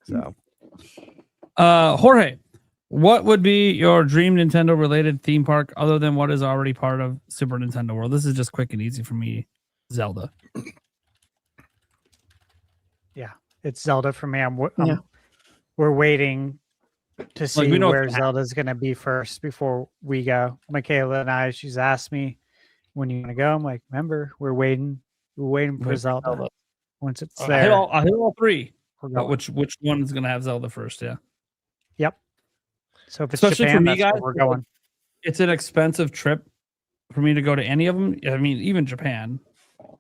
So, Jorge, what would be your dream Nintendo related theme park other than what is already part of Super Nintendo World? This is just quick and easy for me. Zelda. Yeah, it's Zelda for me. We're waiting to see where Zelda's going to be first before we go. Michaela and I, she's asked me when you want to go. I'm like, remember, we're waiting for Zelda. Once it's there, I'll hit all three. But which one is going to have Zelda first? Yeah. Yep. So if it's especially Japan, for me, guys, we're going. It's an expensive trip for me to go to any of them. I mean, even Japan,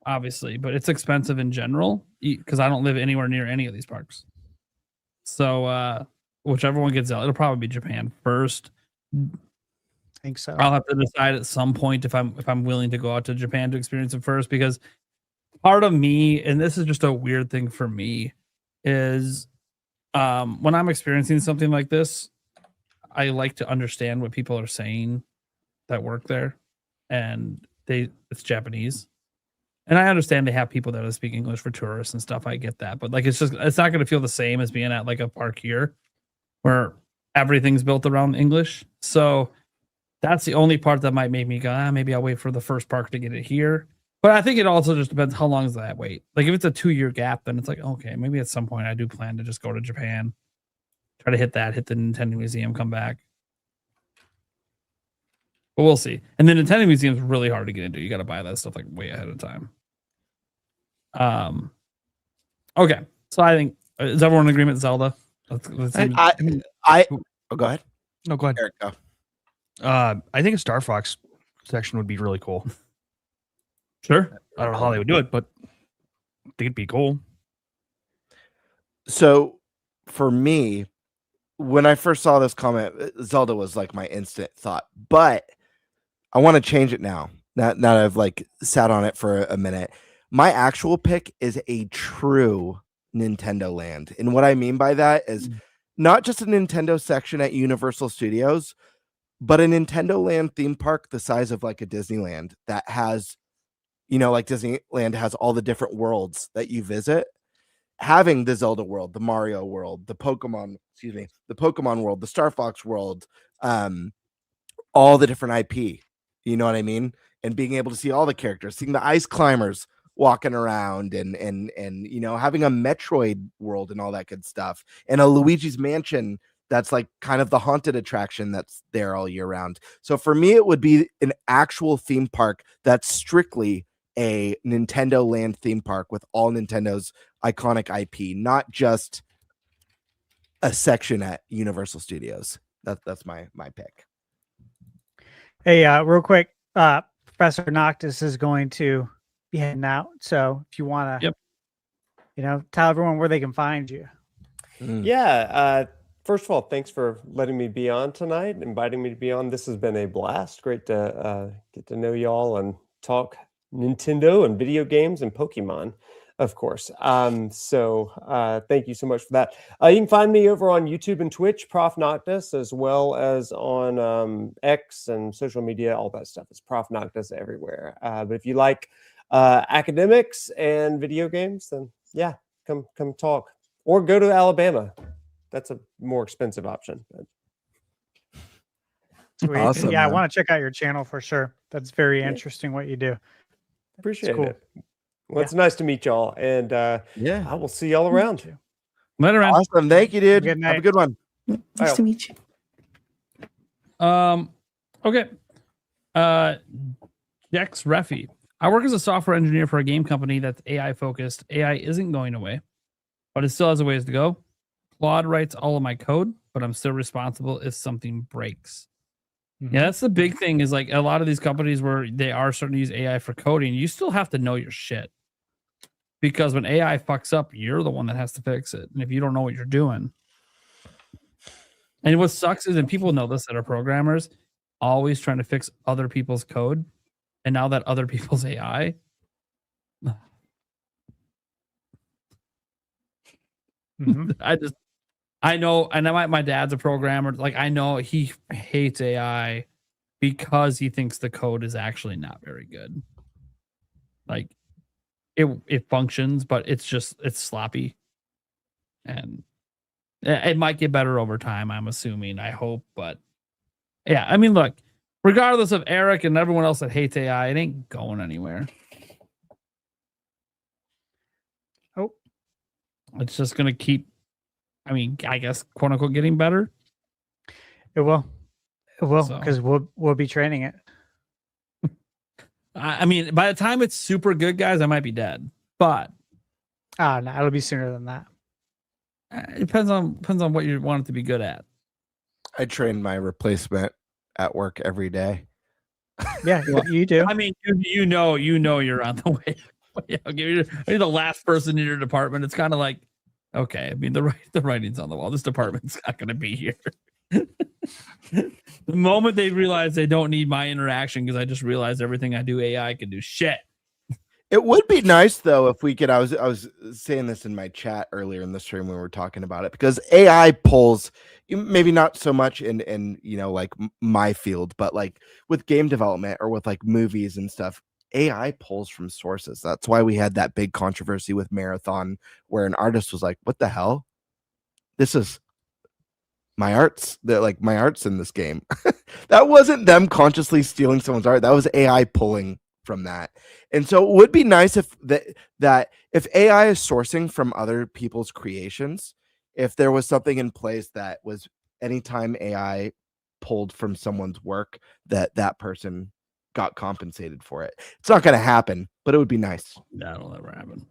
obviously, but it's expensive in general because I don't live anywhere near any of these parks. So whichever one gets out, it'll probably be Japan first. I think so. I'll have to decide at some point if I'm willing to go out to Japan to experience it first, because part of me, and this is just a weird thing for me, is when I'm experiencing something like this, I like to understand what people are saying that work there, and it's Japanese. And I understand they have people that speak English for tourists and stuff. I get that. But like, it's not going to feel the same as being at like a park here where everything's built around English. So that's the only part that might make me go, maybe I'll wait for the first park to get it here. But I think it also just depends how long is that wait. Like if it's a 2-year gap, then it's like, okay, maybe at some point I do plan to just go to Japan, try to hit the Nintendo Museum, come back. But we'll see. And the Nintendo Museum is really hard to get into. You got to buy that stuff like way ahead of time. Okay. So I think is everyone in agreement? Zelda. Let's go ahead. No, go ahead. Eric, go. I think a Star Fox section would be really cool. Sure. I don't know how they would do it, but I think it'd be cool. So for me, when I first saw this comment, Zelda was like my instant thought, but I want to change it now. Now that I've like sat on it for a minute. My actual pick is a true Nintendo Land. And what I mean by that is not just a Nintendo section at Universal Studios, but a Nintendo Land theme park the size of like a Disneyland that has, like Disneyland has all the different worlds that you visit. Having the Zelda world, the Mario world, the Pokemon world, the Star Fox world, all the different IP, you know what I mean? And being able to see all the characters, seeing the ice climbers walking around and having a Metroid world and all that good stuff, and a Luigi's Mansion that's like kind of the haunted attraction that's there all year round. So for me, it would be an actual theme park that's strictly a Nintendo Land theme park with all Nintendo's iconic IP, not just a section at Universal Studios. That's my pick. Hey, real quick, Professor Noctis is going to be heading out. So if you want to, tell everyone where they can find you. Yeah. First of all, thanks for letting me be on tonight, inviting me to be on. This has been a blast. Great to get to know y'all and talk Nintendo and video games and Pokemon, of course. So thank you so much for that. You can find me over on YouTube and Twitch, Prof Noctis, as well as on X and social media. All that stuff is Prof Noctis everywhere. But if you like academics and video games, then yeah, come talk, or go to Alabama. That's a more expensive option. Sweet. Awesome, yeah, man. I want to check out your channel for sure. That's very interesting what you do. Appreciate cool. it. Well, it's nice to meet y'all, and I will see y'all around. Later, man. Awesome. Thank you, dude. Good night. Have a good one. Nice to meet you. Okay. Dex Reffi. I work as a software engineer for a game company that's AI focused. AI isn't going away, but it still has a ways to go. Claude writes all of my code, but I'm still responsible if something breaks. Yeah, that's the big thing, is like a lot of these companies where they are starting to use AI for coding, you still have to know your shit. Because when AI fucks up, you're the one that has to fix it. And if you don't know what you're doing. And what sucks is, and people know this that are programmers, always trying to fix other people's code. And now that other people's AI. I know my dad's a programmer. Like, I know he hates AI because he thinks the code is actually not very good. Like, it functions, but it's sloppy. And It might get better over time, I'm assuming. I hope, but yeah, I mean, look, regardless of Eric and everyone else that hates AI, it ain't going anywhere. Oh, it's just gonna keep. I mean, I guess quote unquote getting better. It will, because we'll be training it. I mean, by the time it's super good, guys, I might be dead. But no, it'll be sooner than that. It depends on what you want it to be good at. I train my replacement at work every day. Yeah, you do. I mean, you know you're on the way. You're the last person in your department. It's kind of like, okay, I mean, the writing's on the wall. This department's not going to be here. The moment they realize they don't need my interaction because I just realized everything I do AI can do shit. It would be nice though if we could. I was saying this in my chat earlier in the stream when we were talking about it, because AI pulls, maybe not so much in like my field, but like with game development or with like movies and stuff, AI pulls from sources. That's why we had that big controversy with Marathon, where an artist was like, "What the hell? This is my art's my art's in this game." That wasn't them consciously stealing someone's art. That was AI pulling from that. And so it would be nice if that if AI is sourcing from other people's creations, if there was something in place that was anytime AI pulled from someone's work, that person got compensated for it. It's not going to happen, but it would be nice. That'll never happen.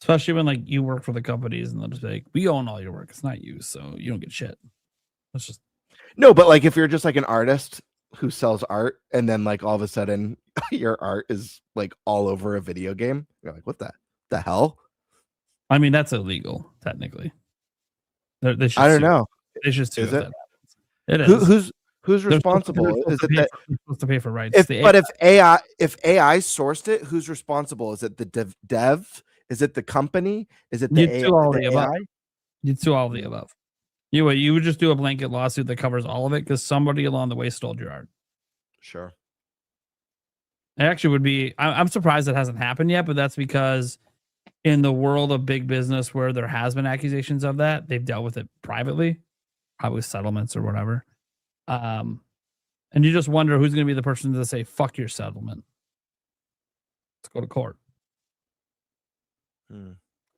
Especially when like you work for the companies and they'll just be like, we own all your work. It's not you, so you don't get shit. That's just no, but like if you're just like an artist who sells art and then like all of a sudden your art is like all over a video game, you're like, what the hell? I mean, that's illegal technically. They should I don't know. They should sue. Is it? It is. Who's responsible? Is it that supposed to pay for rights? If AI sourced it, who's responsible? Is it the dev? Is it the company? Is it the You'd sue all the the above. You'd sue all of the above. You would just do a blanket lawsuit that covers all of it because somebody along the way stole your art. Sure. It actually would be. I'm surprised it hasn't happened yet, but that's because in the world of big business where there has been accusations of that, they've dealt with it privately, probably settlements or whatever. And you just wonder who's going to be the person to say, fuck your settlement. Let's go to court.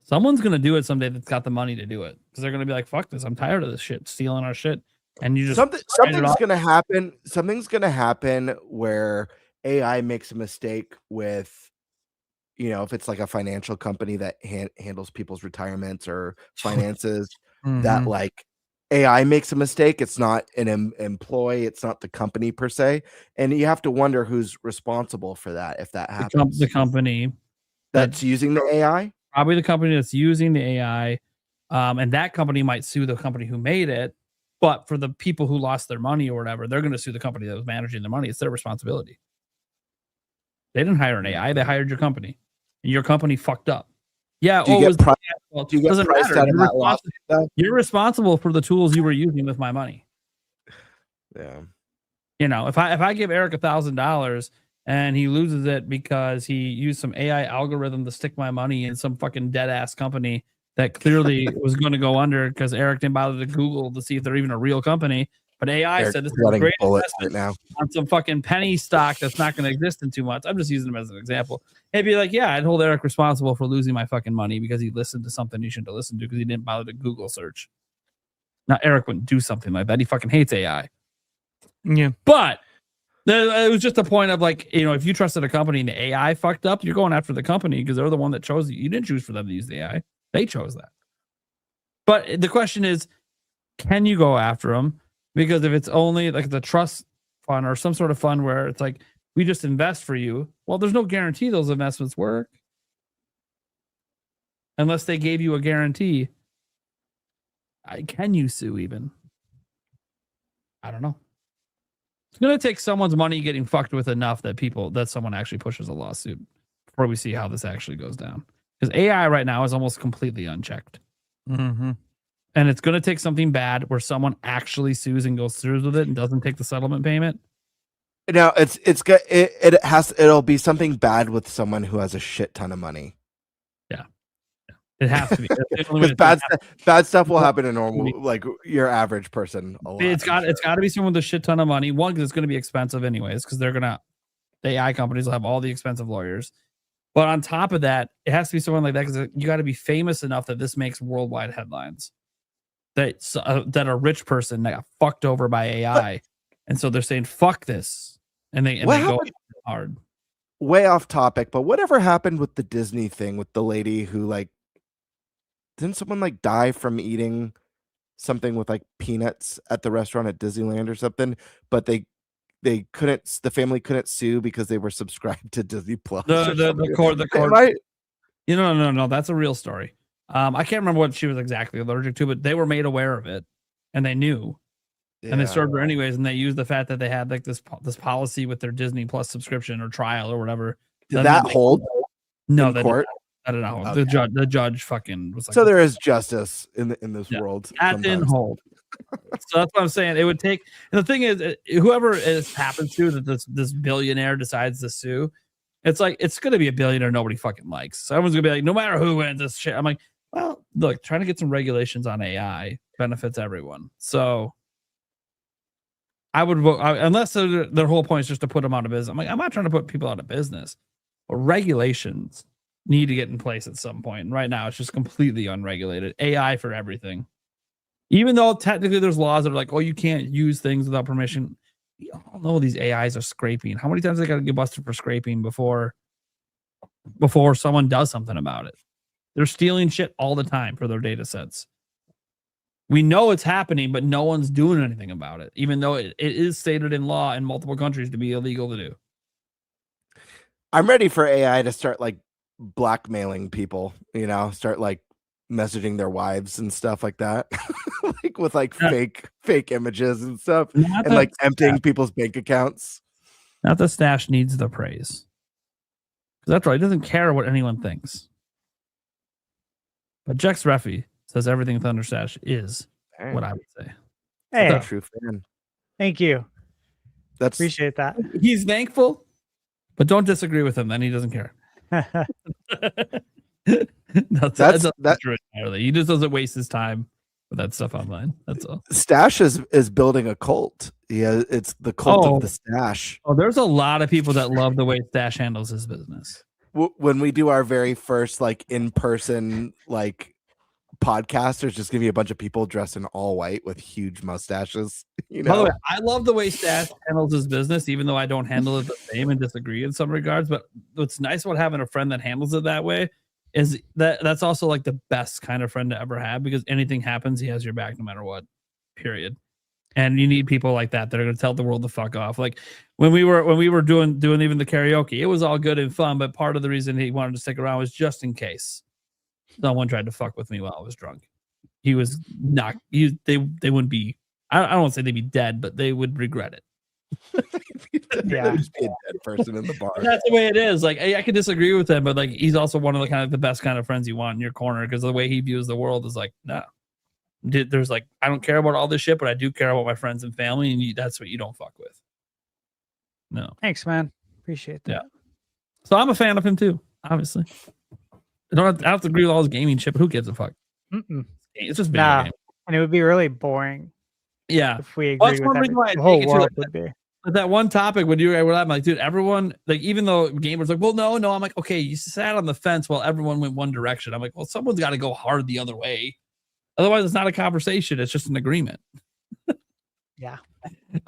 Someone's going to do it someday that's got the money to do it because they're going to be like, fuck this. I'm tired of this shit, stealing our shit. And you just something's going to happen. Something's going to happen where AI makes a mistake with, if it's like a financial company that handles people's retirements or finances, that like AI makes a mistake. It's not an employee. It's not the company per se. And you have to wonder who's responsible for that. If that happens, the company that's using the AI, probably the company that's using the AI. And that company might sue the company who made it. But for the people who lost their money or whatever, they're going to sue the company that was managing their money. It's their responsibility. They didn't hire an AI. They hired your company. And your company fucked up. Yeah. Do you get priced out of that loss? You're responsible for the tools you were using with my money. Yeah. If I give Eric $1,000 and he loses it because he used some AI algorithm to stick my money in some fucking dead ass company that clearly was going to go under because Eric didn't bother to Google to see if they're even a real company. But AI said this is a great investment now on some fucking penny stock that's not going to exist in 2 months. I'm just using them as an example. It'd be like, yeah, I'd hold Eric responsible for losing my fucking money because he listened to something he shouldn't have listened to because he didn't bother to Google search. Now, Eric wouldn't do something like that. He fucking hates AI. Yeah. But it was just a point of like, if you trusted a company and the AI fucked up, you're going after the company because they're the one that chose you. You didn't choose for them to use the AI. They chose that. But the question is, can you go after them? Because if it's only like the trust fund or some sort of fund where it's like, we just invest for you. Well, there's no guarantee those investments work. Unless they gave you a guarantee. Can you sue even? I don't know. It's going to take someone's money getting fucked with enough that someone actually pushes a lawsuit before we see how this actually goes down. Because AI right now is almost completely unchecked. Mm-hmm. And it's going to take something bad where someone actually sues and goes through with it and doesn't take the settlement payment. Now it'll be something bad with someone who has a shit ton of money. Yeah. It has to be. Because bad stuff will happen to normal, like your average person. It's got to be someone with a shit ton of money. One, because it's going to be expensive anyways, because the AI companies will have all the expensive lawyers. But on top of that, it has to be someone like that, because you got to be famous enough that this makes worldwide headlines. That a rich person that got fucked over by AI, and so they're saying fuck this, and they go hard. Way off topic, but whatever happened with the Disney thing with the lady who like didn't someone like die from eating something with like peanuts at the restaurant at Disneyland or something? But the family couldn't sue because they were subscribed to Disney Plus. The court. Right? No. That's a real story. I can't remember what she was exactly allergic to, but they were made aware of it, and they knew, and they served her anyways. And they used the fact that they had like this policy with their Disney Plus subscription or trial or whatever. Did that hold? No, in court. I don't know. Okay. The judge fucking was like. So there is justice in this world. That didn't hold. So that's what I'm saying. It would take. And the thing is, whoever it happens to that this billionaire decides to sue, it's like it's going to be a billionaire nobody fucking likes. So everyone's going to be like, no matter who wins this shit. I'm like, well, look, trying to get some regulations on AI benefits everyone. So I would vote, unless their whole point is just to put them out of business. I'm like, I'm not trying to put people out of business, but regulations need to get in place at some point. And right now, it's just completely unregulated. AI for everything. Even though technically there's laws that are like, oh, you can't use things without permission. We all know these AIs are scraping. How many times they got to get busted for scraping before someone does something about it? They're stealing shit all the time for their data sets. We know it's happening, but no one's doing anything about it, even though it is stated in law in multiple countries to be illegal to do. I'm ready for AI to start like blackmailing people, start like messaging their wives and stuff like that. Like with like fake images and stuff, and like emptying people's bank accounts. Not that Stash needs the praise. Because that's right, he doesn't care what anyone thinks. But Jex Reffy says everything Thunder Stash is what I would say. Hey, a true fan. Thank you. Appreciate that. He's thankful, but don't disagree with him. Then he doesn't care. That's true entirely. He just doesn't waste his time with that stuff online. That's all. Stash is building a cult. Yeah, it's the cult of the Stash. Oh, there's a lot of people that love the way Stash handles his business. When we do our very first like in-person like podcast, there's just gonna be a bunch of people dressed in all white with huge mustaches. By the way, I love the way Stash handles his business, even though I don't handle it the same and disagree in some regards. But what's nice about having a friend that handles it that way is that's also like the best kind of friend to ever have, because anything happens, he has your back no matter what. Period. And you need people like that that are going to tell the world to fuck off. Like when we were doing even the karaoke, it was all good and fun, but part of the reason he wanted to stick around was just in case someone tried to fuck with me while I was drunk. He was not. They wouldn't be. I don't want to say they'd be dead, but they would regret it. Yeah, just be a dead person in the bar. That's the way it is. Like I can disagree with him, but like he's also one of the kind of the best kind of friends you want in your corner, because the way he views the world is like, no. There's like, I don't care about all this shit, but I do care about my friends and family, and that's what you don't fuck with. No. Thanks, man. Appreciate that. Yeah. So I'm a fan of him too, obviously. I don't have to agree with all his gaming shit, but who gives a fuck? It's just video game. And it would be really boring. Yeah. If we agree with that, the whole world would be. That one topic when you were, I'm like, dude, everyone, like, even though gamers like, well, no, I'm like, okay, you sat on the fence while everyone went one direction. I'm like, well, someone's got to go hard the other way. Otherwise, it's not a conversation. It's just an agreement. Yeah.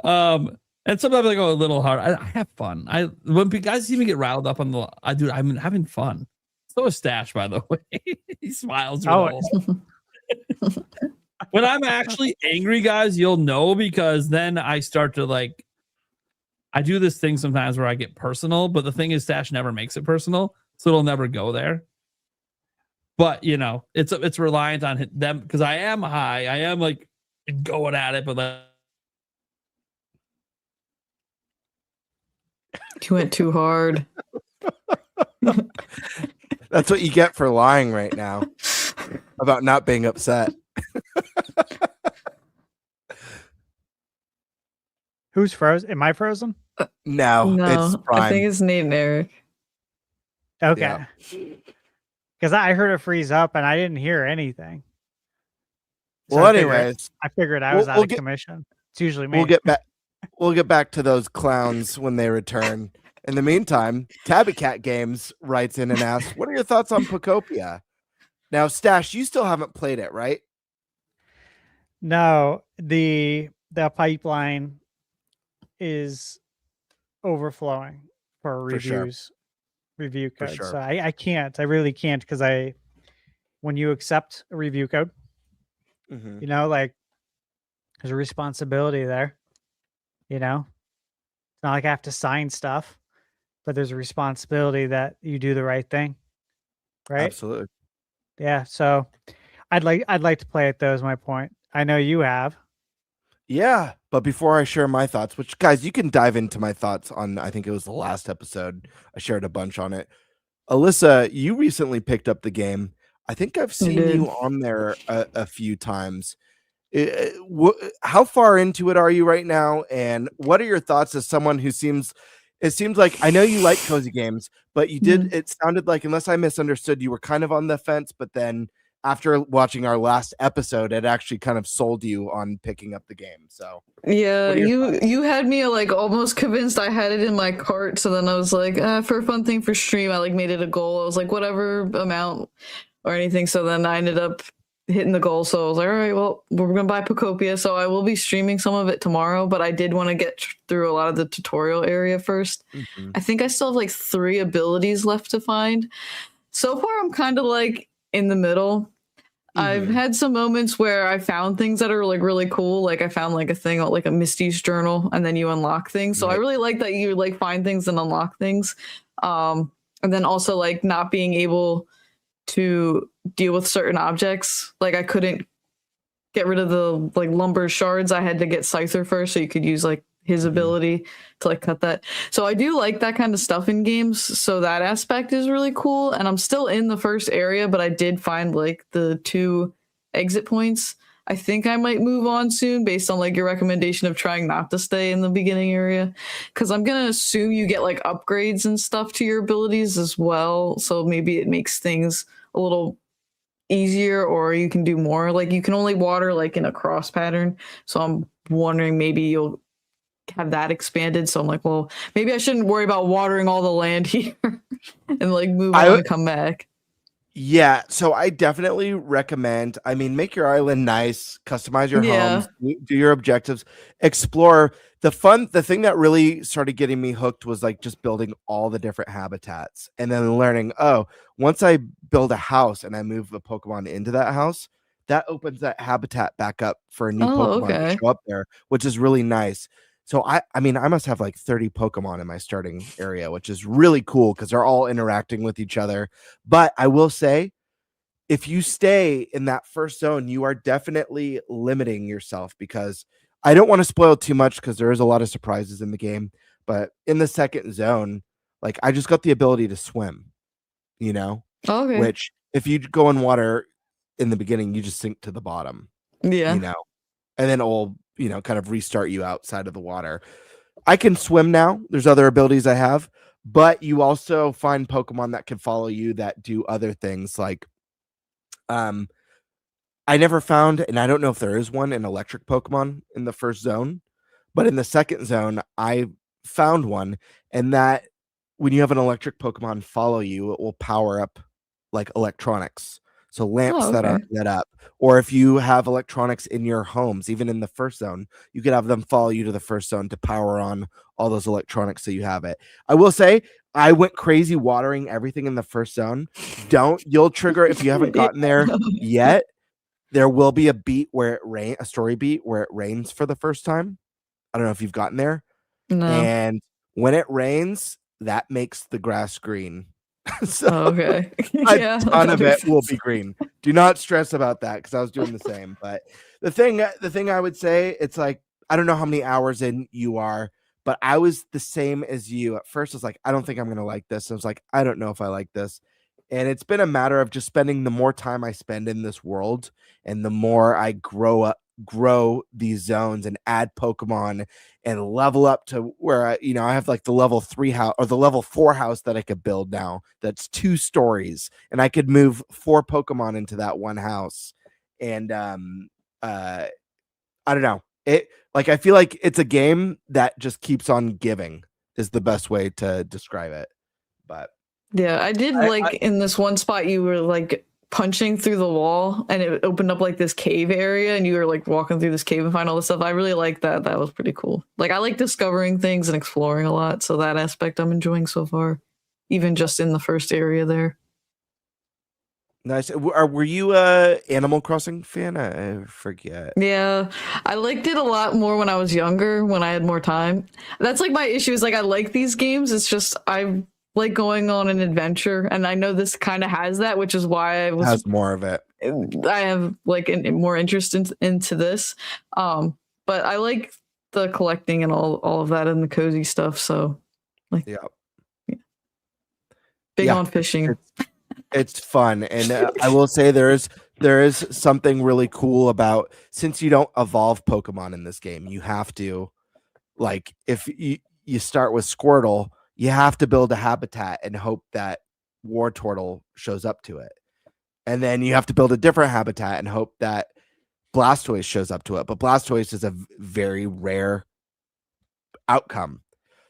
And sometimes I go a little hard. I have fun. When guys see me get riled up on I'm having fun. So is Stash, by the way. He smiles. When I'm actually angry, guys, you'll know, because then I start to like, I do this thing sometimes where I get personal, but the thing is, Stash never makes it personal, so it'll never go there. But it's reliant on them, because I am high. I am like going at it, but like, you went too hard. That's what you get for lying right now about not being upset. Who's frozen? Am I frozen? No, it's Prime. I think it's Nate and Eric. Okay. Yeah. because I heard it freeze up and I didn't hear anything. So Well, I figured, anyways, I figured I was out we'll of get commission. It's usually me. we'll get back we'll get back to those clowns when they return. In the meantime, Tabby Cat Games writes in and asks, "What are your thoughts on Pocopia?" Now, Stash, you still haven't played it, right? No, the pipeline is overflowing for For sure. review For code. sure. So I can't. I really can't because when you accept a review code, Mhm. you know, like there's a responsibility there. You know, it's not like I have to sign stuff, but there's a responsibility that you do the right thing, right? Absolutely. Yeah. So I'd like to play it though. Is my point. I know you have. Yeah, but before I share my thoughts, which guys, you can dive into my thoughts on, I think it was the last episode. I shared a bunch on it. Alyssa, you recently picked up the game. I think I've seen did. you on there a few times. How far into it are you right now? And what are your thoughts as someone who it seems like I know you like cozy games, but you did, Mhm. it sounded like, unless I misunderstood, you were kind of on the fence, but then after watching our last episode, it actually kind of sold you on picking up the game. So Yeah, what are your thoughts? you had me like almost convinced. I had it in my cart, so then I was like, for a fun thing for stream, I like made it a goal. I was like, whatever amount or anything. So then I ended up hitting the goal. So I was like, all right, well, we're gonna buy Pocopia. So I will be streaming some of it tomorrow, but I did want to get through a lot of the tutorial area first. Mhm. I think I still have like 3 abilities left to find. So far, I'm kind of like in the middle. I've Mhm. had some moments where I found things that are like really cool. Like I found like a thing like a Misty's journal, and then you unlock things. So I Right. really like that you like find things and unlock things. And then also like not being able to deal with certain objects. Like I couldn't get rid of the like lumber shards. I had to get Scyther first, so you could use like his Mhm. ability to like cut that. So I do like that kind of stuff in games. So that aspect is really cool. And I'm still in the first area, but I did find like the 2 exit points. I think I might move on soon based on like your recommendation of trying not to stay in the beginning area. Cause I'm gonna assume you get like upgrades and stuff to your abilities as well. So maybe it makes things a little easier, or you can do more. Like you can only water like in a cross pattern. So I'm wondering maybe you'll have that expanded. So I'm like, well, maybe I shouldn't worry about watering all the land here and like move on and come back. Yeah, so I definitely recommend, I mean, make your island nice, customize your Yeah. homes, do your objectives, explore. The thing that really started getting me hooked was like just building all the different habitats and then learning, oh, once I build a house and I move a Pokemon into that house, that opens that habitat back up for a new Oh, Pokemon to okay. show up there, which is really nice. So I mean, I must have like 30 Pokemon in my starting area, which is really cool because they're all interacting with each other. But I will say, if you stay in that first zone, you are definitely limiting yourself, because I don't want to spoil too much because there is a lot of surprises in the game. But in the second zone, like I just got the ability to swim, you know, Okay. which if you go in water in the beginning, you just sink to the bottom, Yeah. you know, and then it'll, kind of restart you outside of the water. I can swim now. There's other abilities I have, but you also find Pokemon that can follow you that do other things. Like, I never found, and I don't know if there is one, an electric Pokemon in the first zone, but in the second zone, I found one, and that when you have an electric Pokemon follow you, it will power up like electronics. So lamps Oh, that okay. are lit up, or if you have electronics in your homes, even in the first zone, you could have them follow you to the first zone to power on all those electronics so you have it. I will say, I went crazy watering everything in the first zone. You'll trigger it if you haven't gotten there yet. There will be a story beat where it rains for the first time. I don't know if you've gotten there. No. And when it rains, that makes the grass green. So Oh, okay. a Yeah, ton that of makes it will sense. be green. Do not stress about that, because I was doing the same. But the thing I would say, it's like, I don't know how many hours in you are, but I was the same as you. At first, I was like, I don't think I'm gonna like this. I was like, I don't know if I like this. And it's been a matter of just spending, the more time I spend in this world and the more I grow up, grow these zones and add Pokemon and level up to where I have like the level 3 house or the level 4 house that I could build now. That's 2 stories, and I could move 4 Pokemon into that one house. And I don't know. I feel like it's a game that just keeps on giving is the best way to describe it. But yeah, I did in this one spot you were like punching through the wall and it opened up like this cave area and you were like walking through this cave and find all this stuff. I really like that. That was pretty cool. Like I like discovering things and exploring a lot. So that aspect I'm enjoying so far, even just in the first area there. Nice. Were you a Animal Crossing fan? I forget. Yeah, I liked it a lot more when I was younger, when I had more time. That's like my issue is like I like these games. It's just I like going on an adventure, and I know this kind of has that, which is why I has more of it. I have like more interest into this. But I like the collecting and all of that and the cozy stuff. So like, yeah. Big on fishing. It's fun, and I will say there is something really cool about, since you don't evolve Pokemon in this game, you have to, like, if you start with Squirtle, you have to build a habitat and hope that Wartortle shows up to it, and then you have to build a different habitat and hope that Blastoise shows up to it. But Blastoise is a very rare outcome,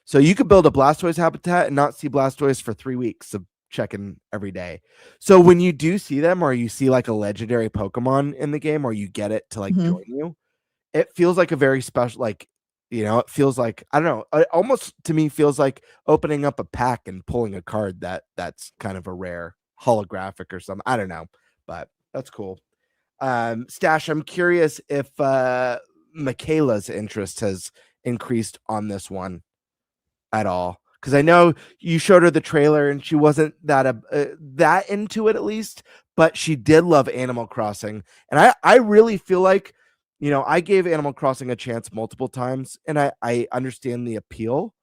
so you could build a Blastoise habitat and not see Blastoise for 3 weeks of checking every day. So when you do see them, or you see like a legendary Pokemon in the game, or you get it to like join you, it feels like a very special, like, it feels like, I don't know, it almost to me feels like opening up a pack and pulling a card that's kind of a rare holographic or something. I don't know, but that's cool. Stash, I'm curious if Michaela's interest has increased on this one at all. Because I know you showed her the trailer and she wasn't that into it, at least, but she did love Animal Crossing. And I really feel like, I gave Animal Crossing a chance multiple times, and I understand the appeal.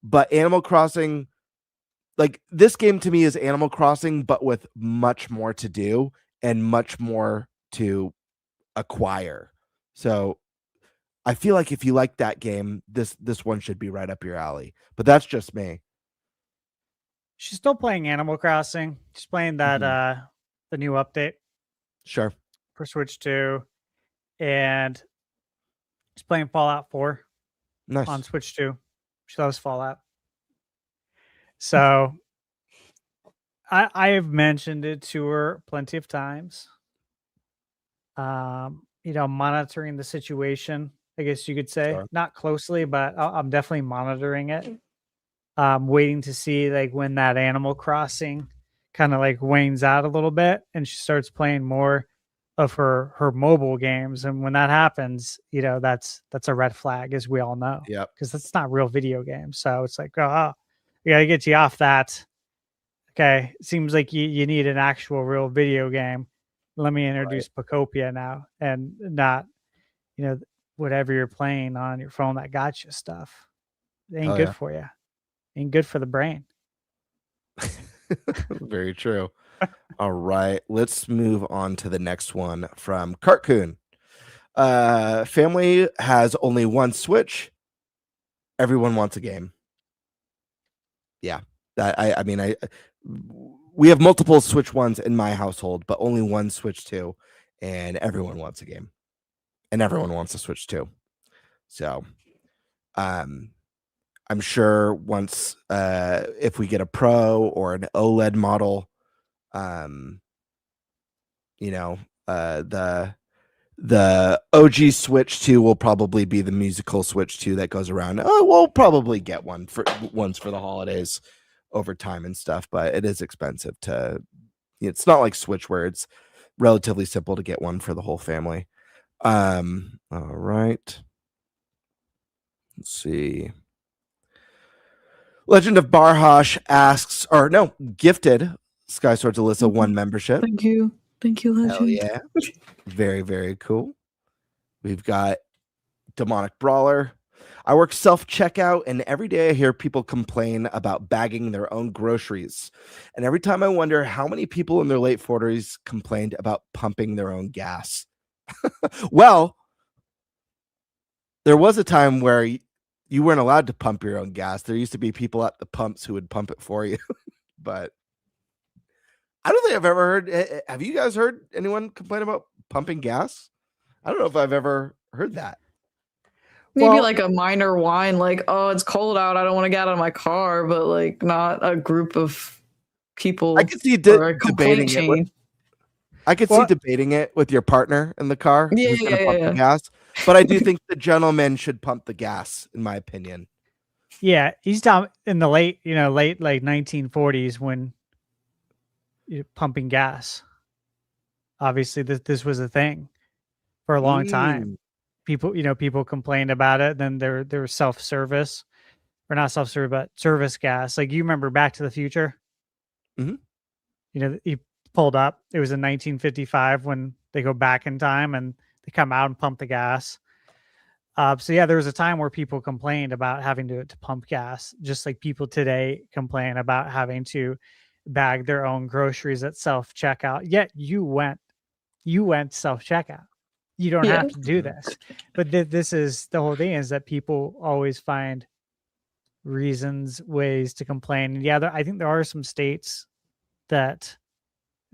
But Animal Crossing, like, this game to me is Animal Crossing, but with much more to do and much more to acquire. So I feel like if you like that game, this one should be right up your alley. But that's just me. She's still playing Animal Crossing. She's playing that the new update. Sure. For Switch 2. And she's playing Fallout 4. Nice. On Switch 2. She loves Fallout. So I have mentioned it to her plenty of times. Monitoring the situation, I guess you could say. Sure. Not closely, but I'm definitely monitoring it. Waiting to see like when that Animal Crossing kind of like wanes out a little bit and she starts playing more of her mobile games. And when that happens, that's a red flag, as we all know. Yeah. Because that's not real video games. So it's like, we gotta get you off that. Okay. It seems like you need an actual real video game. Let me introduce Pokopia now, and not, whatever you're playing on your phone that got you stuff. It ain't good for you. Ain't good for the brain. Very true. All right, let's move on to the next one from Cartoon. Family has only one Switch. Everyone wants a game. Yeah, we have multiple Switch 1s in my household, but only one Switch 2, and everyone wants a game. And everyone wants a Switch 2. So, I'm sure once, if we get a Pro or an OLED model, the OG Switch 2 will probably be the musical Switch 2 that goes around. Oh, we'll probably get one for the holidays over time and stuff, but it is expensive to. It's not like Switch where it's relatively simple to get one for the whole family. All right. Let's see. Legend of Barhosh asks, or no, gifted Sky Swords Alyssa 1 membership. Thank you, Legend. Hell yeah. Very, very cool. We've got Demonic Brawler. I work self-checkout, and every day I hear people complain about bagging their own groceries. And every time I wonder how many people in their late 40s complained about pumping their own gas. Well, there was a time where you weren't allowed to pump your own gas. There used to be people at the pumps who would pump it for you, but I don't think I've ever heard. Have you guys heard anyone complain about pumping gas? I don't know if I've ever heard that. Maybe like a minor whine, like, oh, it's cold out, I don't want to get out of my car, but like not a group of people. I could see debating it. I could see debating it with your partner in the car. Yeah, the gas. But I do think the gentleman should pump the gas, in my opinion. Yeah, he's down in the late like 1940s when you're pumping gas. Obviously, this was a thing for a long time. People complained about it. Then there was self-service, or not self-service, but service gas. Like, you remember Back to the Future? Mm-hmm. He pulled up. It was in 1955 when they go back in time and they come out and pump the gas. So yeah, there was a time where people complained about having to pump gas, just like people today complain about having to bag their own groceries at self-checkout. Yet you went self-checkout. You don't have to do this. But this is the whole thing, is that people always find reasons, ways to complain. And yeah, I think there are some states that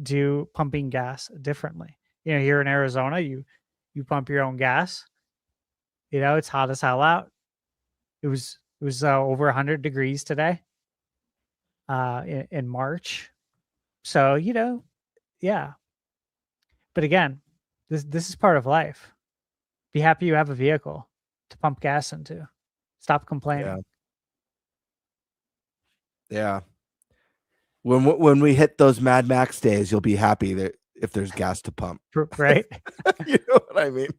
do pumping gas differently. Here in Arizona, you pump your own gas. It's hot as hell out. It was over 100 degrees today in March. So, yeah. But again, this is part of life. Be happy you have a vehicle to pump gas into. Stop complaining. Yeah. When we hit those Mad Max days, you'll be happy that if there's gas to pump. Right? You know what I mean?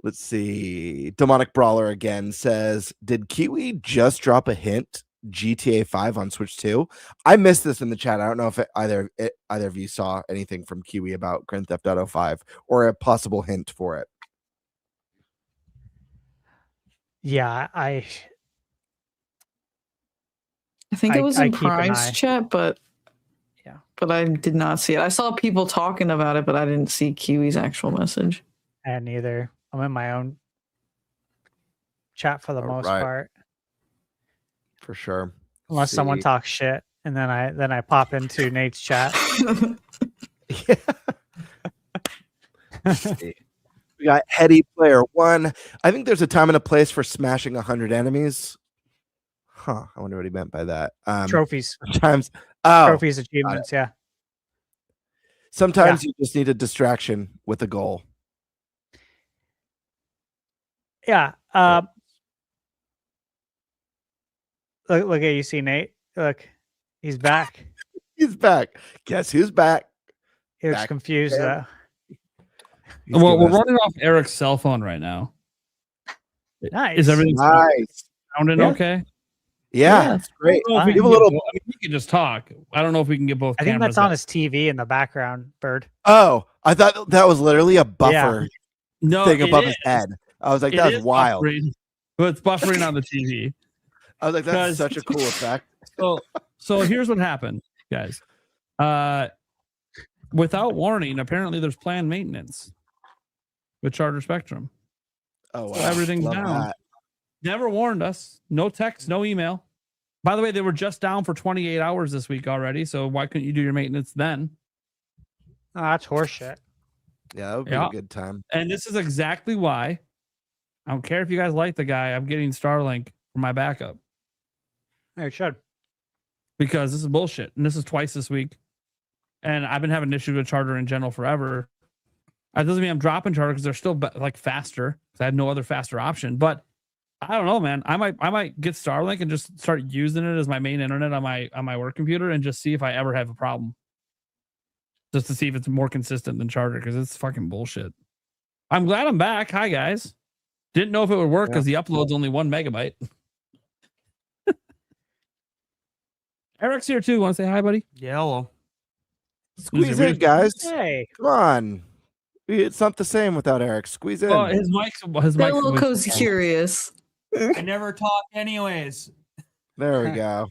Let's see. Demonic Brawler again says, did Kiwi just drop a hint GTA 5 on Switch 2? I missed this in the chat. I don't know if either of you saw anything from Kiwi about Grand Theft Auto 5 or a possible hint for it. Yeah, I think it was in Prime's chat, but I did not see it. I saw people talking about it, but I didn't see Kiwi's actual message. And neither. I'm in my own chat for the most part. For sure. Unless someone talks shit, and then I pop into Nate's chat. We got Heady Player 1. I think there's a time and a place for smashing 100 enemies. I wonder what he meant by that. Trophies. Sometimes trophies, achievements, yeah. Sometimes you just need a distraction with a goal. Yeah. Look at you, see Nate. Look, he's back. He's back. Guess who's back? He looks confused though. Well, we're running off Eric's cell phone right now. Nice. Is everything sounding okay? Yeah, that's great. We can just talk. I don't know if we can get both. I think that's on his TV in the background, Bird. Oh, I thought that was literally a buffer thing above his head. I was like, that's wild. But it's buffering on the TV. I was like, that's such a cool effect. So here's what happened, guys. Without warning, apparently there's planned maintenance with Charter Spectrum. Oh, wow. So everything's down. That. Never warned us. No text, no email. By the way, they were just down for 28 hours this week already. So why couldn't you do your maintenance then? Oh, that's horseshit. Yeah, that would be a good time. And this is exactly why. I don't care if you guys like the guy. I'm getting Starlink for my backup. You should. Because this is bullshit. And this is twice this week. And I've been having issues with Charter in general forever. That doesn't mean I'm dropping Charter because they're still faster. Because I had no other faster option. But I don't know, man. I might get Starlink and just start using it as my main internet on my work computer and just see if I ever have a problem. Just to see if it's more consistent than Charter, because it's fucking bullshit. I'm glad I'm back. Hi guys. Didn't know if it would work because the upload's only 1 megabyte. Eric's here too. Want to say hi, buddy? Yeah, hello. Squeeze in, guys. Hey, come on. It's not the same without Eric. Squeeze in. Oh, his mic's a little cozy curious. I never talk anyways. There we go.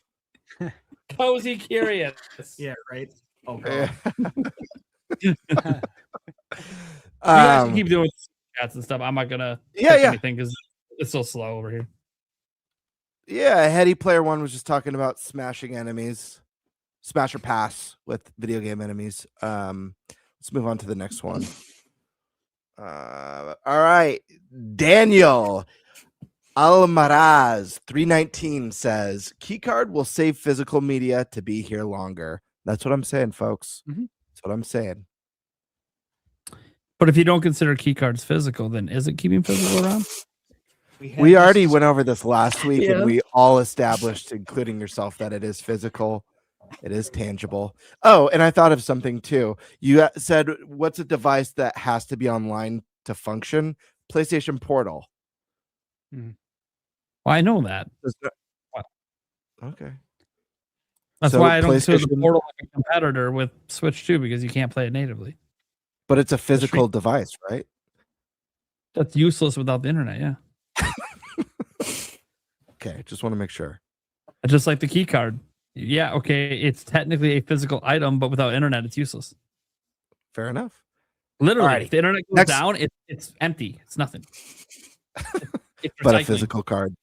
Cozy curious. Yeah, right. Okay. You guys can keep doing chats and stuff. I'm not gonna Yeah, pick yeah. anything because it's so slow over here. Yeah, Heady Player One was just talking about smashing enemies, smash or pass with video game enemies. Let's move on to the next one. All right, Daniel Almaraz 319 says keycard will save physical media to be here longer. That's what I'm saying, folks. That's what I'm saying. But if you don't consider keycards physical, then is it keeping physical around? We already went over this last week, Yeah. and we all established, including yourself, that it is physical. It is tangible. Oh, and I thought of something too. You said, what's a device that has to be online to function? PlayStation Portal. Well, I know that. Okay. That's So why I don't consider the PlayStation- Portal like a competitor with Switch 2 because you can't play it natively. But it's a physical device, right? That's useless without the internet, yeah. Okay, just want to make sure. Just like the key card. Yeah, okay, it's technically a physical item, but without internet, it's useless. Fair enough. Literally, Alrighty. if the internet goes Next- down, it's empty. It's nothing. It's But a recycling. physical card.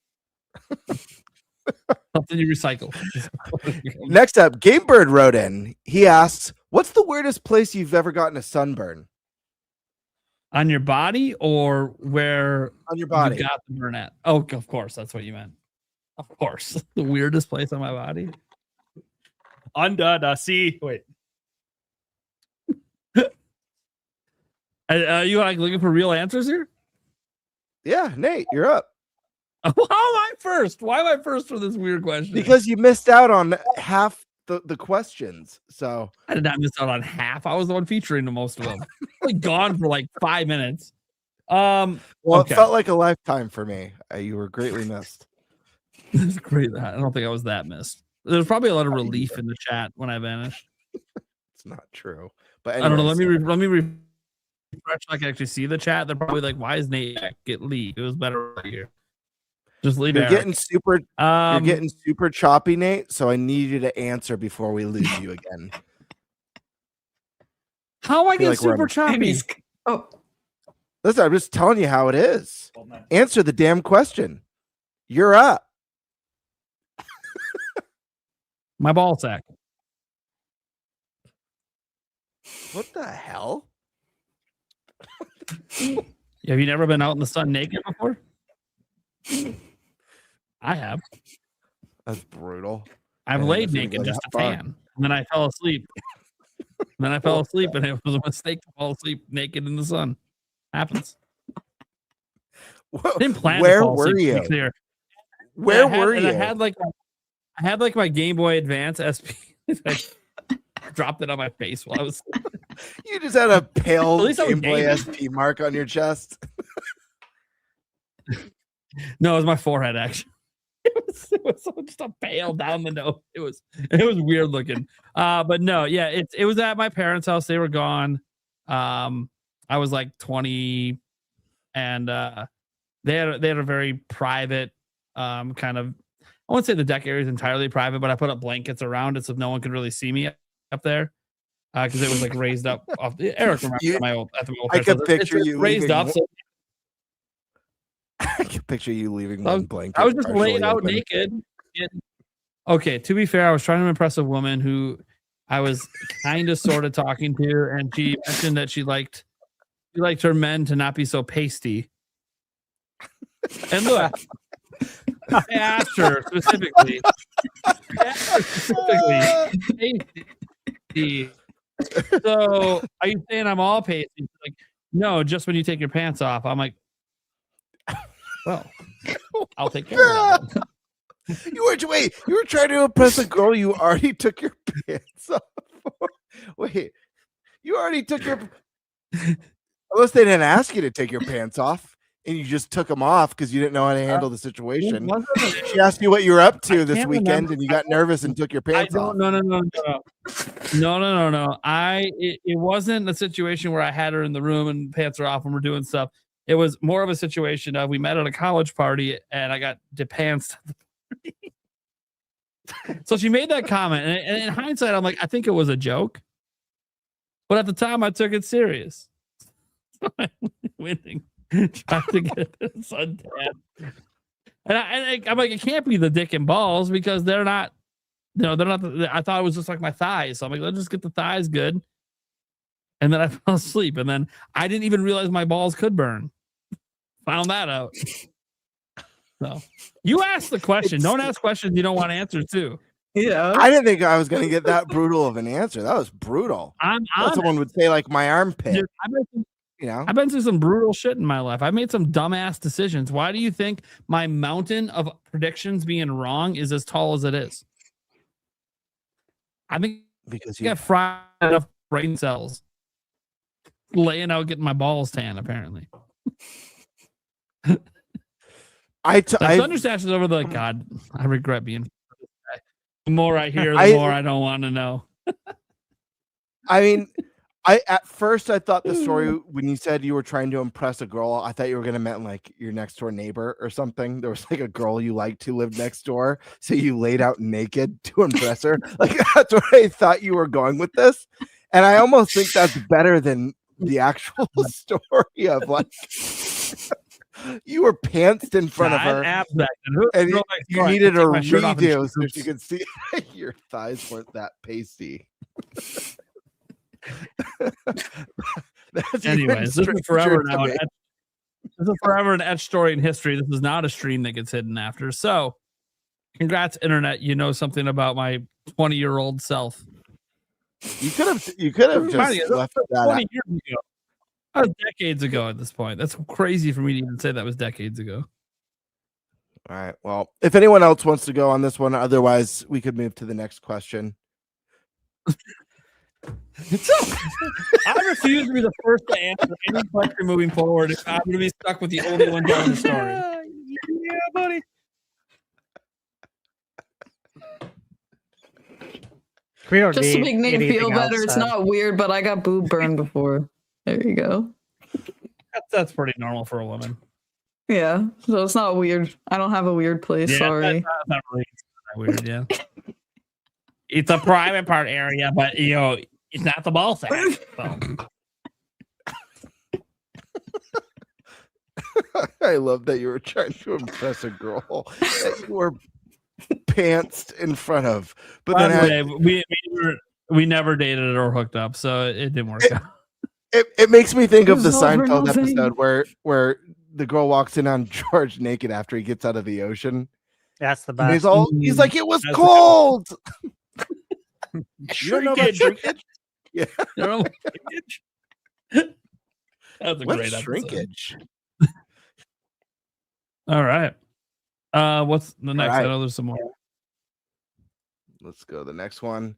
Something you recycle. Next up, Gamebird wrote in. He asks, what's the weirdest place you've ever gotten a sunburn? On your body or where On your body. you got the burn at? Oh, of course, that's what you meant. Of course. The weirdest place on my body. Under the sea. Wait. You like looking for real answers here? Yeah, Nate, you're up. How am I first? Why am I first for this weird question? Because you missed out on half the questions. So I did not miss out on half. I was the one featuring the most of them. Like gone for like 5 minutes. well, Okay. it felt like a lifetime for me. You were greatly missed. That's great. I don't think I was that missed. There's probably a lot of relief in the chat when I vanished. It's not true. But I don't know. anyways, Let me refresh so I can actually see the chat. They're probably like, "Why is Nate get leave? It was better right here." Just leave you're it. getting super You're you're getting super choppy, Nate. So I need you to answer before we lose you again. How I feel get like we're super on- choppy? Oh, Listen, I'm just telling you how it is. Answer the damn question. You're up. My ball sack. What the hell? Have you never been out in the sun naked before? I have. That's brutal. I've I laid didn't naked go just that to far. tan. And then I fell asleep. And it was a mistake to fall asleep naked in the sun. Happens. Didn't plan to Where fall were asleep, to be you? clear. Where I had- were and you? I had like my Game Boy Advance SP. I dropped it on my face while I was. You just had a pale At least I was Game Boy gaming. SP mark on your chest. No, it was my forehead actually. It was just a pale down the nose. It was weird looking. But no, yeah, it was at my parents' house. They were gone. I was like 20, and they had a very private kind of. I wouldn't say the deck area is entirely private, but I put up blankets around it so no one could really see me up there because it was like raised up. Off Eric remembers You- at my old I parents' could house. picture It's you raised leaving up. So I can picture you leaving I one was- blanket. I was just partially laid out open. naked. Okay, to be fair, I was trying to impress a woman who I was kind of sort of talking to, and she mentioned that she liked her men to not be so pasty. And look, I asked her specifically. Pasty. So, are you saying I'm all pasty? She's like, no, just when you take your pants off. I'm like, well, I'll take care of that. You were trying to impress a girl you already took your pants off for. Wait, you already took your unless they didn't ask you to take your pants off and you just took them off because you didn't know how to handle the situation. She asked you what you were up to this can't weekend remember. and you got nervous and took your I pants off. don't. No. It wasn't a situation where I had her in the room and pants are off and we're doing stuff. It was more of a situation of we met at a college party and I got depantsed. So she made that comment, and in hindsight, I'm like, I think it was a joke, but at the time, I took it serious. Winning. trying to get this suntan. And I'm like, it can't be the dick and balls because they're not. No, they're not. I thought it was just like my thighs. So I'm like, let's just get the thighs good. And then I fell asleep. And then I didn't even realize my balls could burn. Found that out. So you ask the question. Don't ask questions you don't want answers to. Yeah. I didn't think I was going to get that brutal of an answer. That was brutal. Someone would say like my armpit. Dude, I've been through some brutal shit in my life. I've made some dumbass decisions. Why do you think my mountain of predictions being wrong is as tall as it is? I think because you got fried enough brain cells laying out getting my balls tan, apparently. Thunderstash is over the God. I regret being. The more I hear, the more I don't want to know. I mean, at first I thought the story when you said you were trying to impress a girl, I thought you were gonna meant like your next door neighbor or something. There was like a girl you liked who lived next door, so you laid out naked to impress her. Like that's where I thought you were going with this, and I almost think that's better than the actual story of like. You were pantsed in front of her, and you needed a redo so she could see your thighs weren't that pasty. Anyways, this is forever now. This is forever an etched story in history. This is not a stream that gets hidden after. So, congrats, internet. You know something about my 20-year-old self. You could have just left that 20 years ago. That was decades ago at this point. That's crazy for me to even say that was decades ago. All right. Well, if anyone else wants to go on this one, otherwise we could move to the next question. I refuse to be the first to answer any question moving forward. If I'm going to be stuck with the only one telling the story. Yeah, buddy. Just to make Nate feel better, it's not weird, but I got boob burned before. There you go. That's pretty normal for a woman. Yeah, so it's not weird. I don't have a weird place. Yeah, sorry. That's not really weird. Yeah, it's a private part area, but it's not the ball sack. So. I love that you were trying to impress a girl that you were pantsed in front of. But then we never dated or hooked up, so it didn't work out. It makes me think of the Seinfeld episode where the girl walks in on George naked after he gets out of the ocean. That's the best. He's like, it was cold. You don't know about shrinkage? Yeah. You don't know about shrinkage? That's a great shrinkage. All right. What's the next? Right. I know there's some more. Let's go to the next one.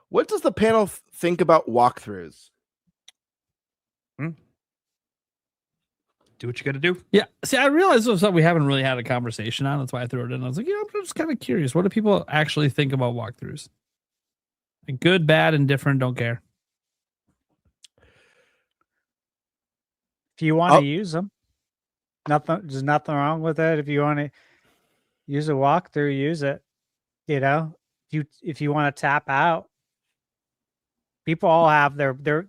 What does the panel think about walkthroughs? Do what you got to do. Yeah. See, I realized it was something we haven't really had a conversation on. That's why I threw it in. I was like, I'm just kind of curious. What do people actually think about walkthroughs? Like good, bad, indifferent, don't care. If you want to use them, there's nothing wrong with it. If you want to use a walkthrough, use it. If you want to tap out, people all have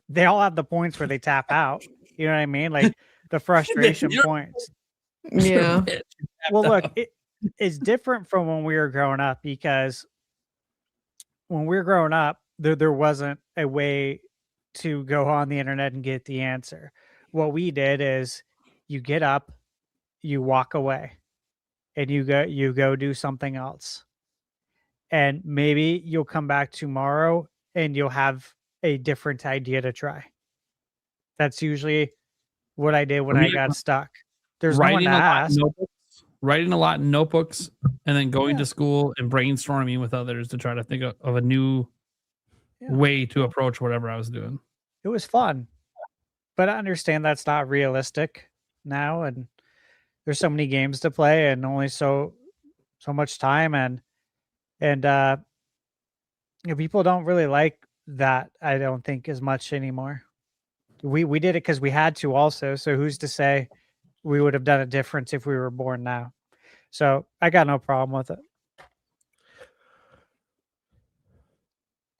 they all have the points where they tap out. You know what I mean? Like the frustration points. Yeah. Well, look, it's different from when we were growing up, because when we were growing up, there wasn't a way to go on the internet and get the answer. What we did is you get up, you walk away, and you go do something else. And maybe you'll come back tomorrow and you'll have a different idea to try. That's usually what I did when I got stuck. There's no one to ask. Writing a lot in notebooks and then going to school and brainstorming with others to try to think of a new way to approach whatever I was doing. It was fun, but I understand that's not realistic now, and there's so many games to play and only so much time, and people don't really like that, I don't think, as much anymore. We did it because we had to also, so who's to say we would have done it different if we were born now? So I got no problem with it.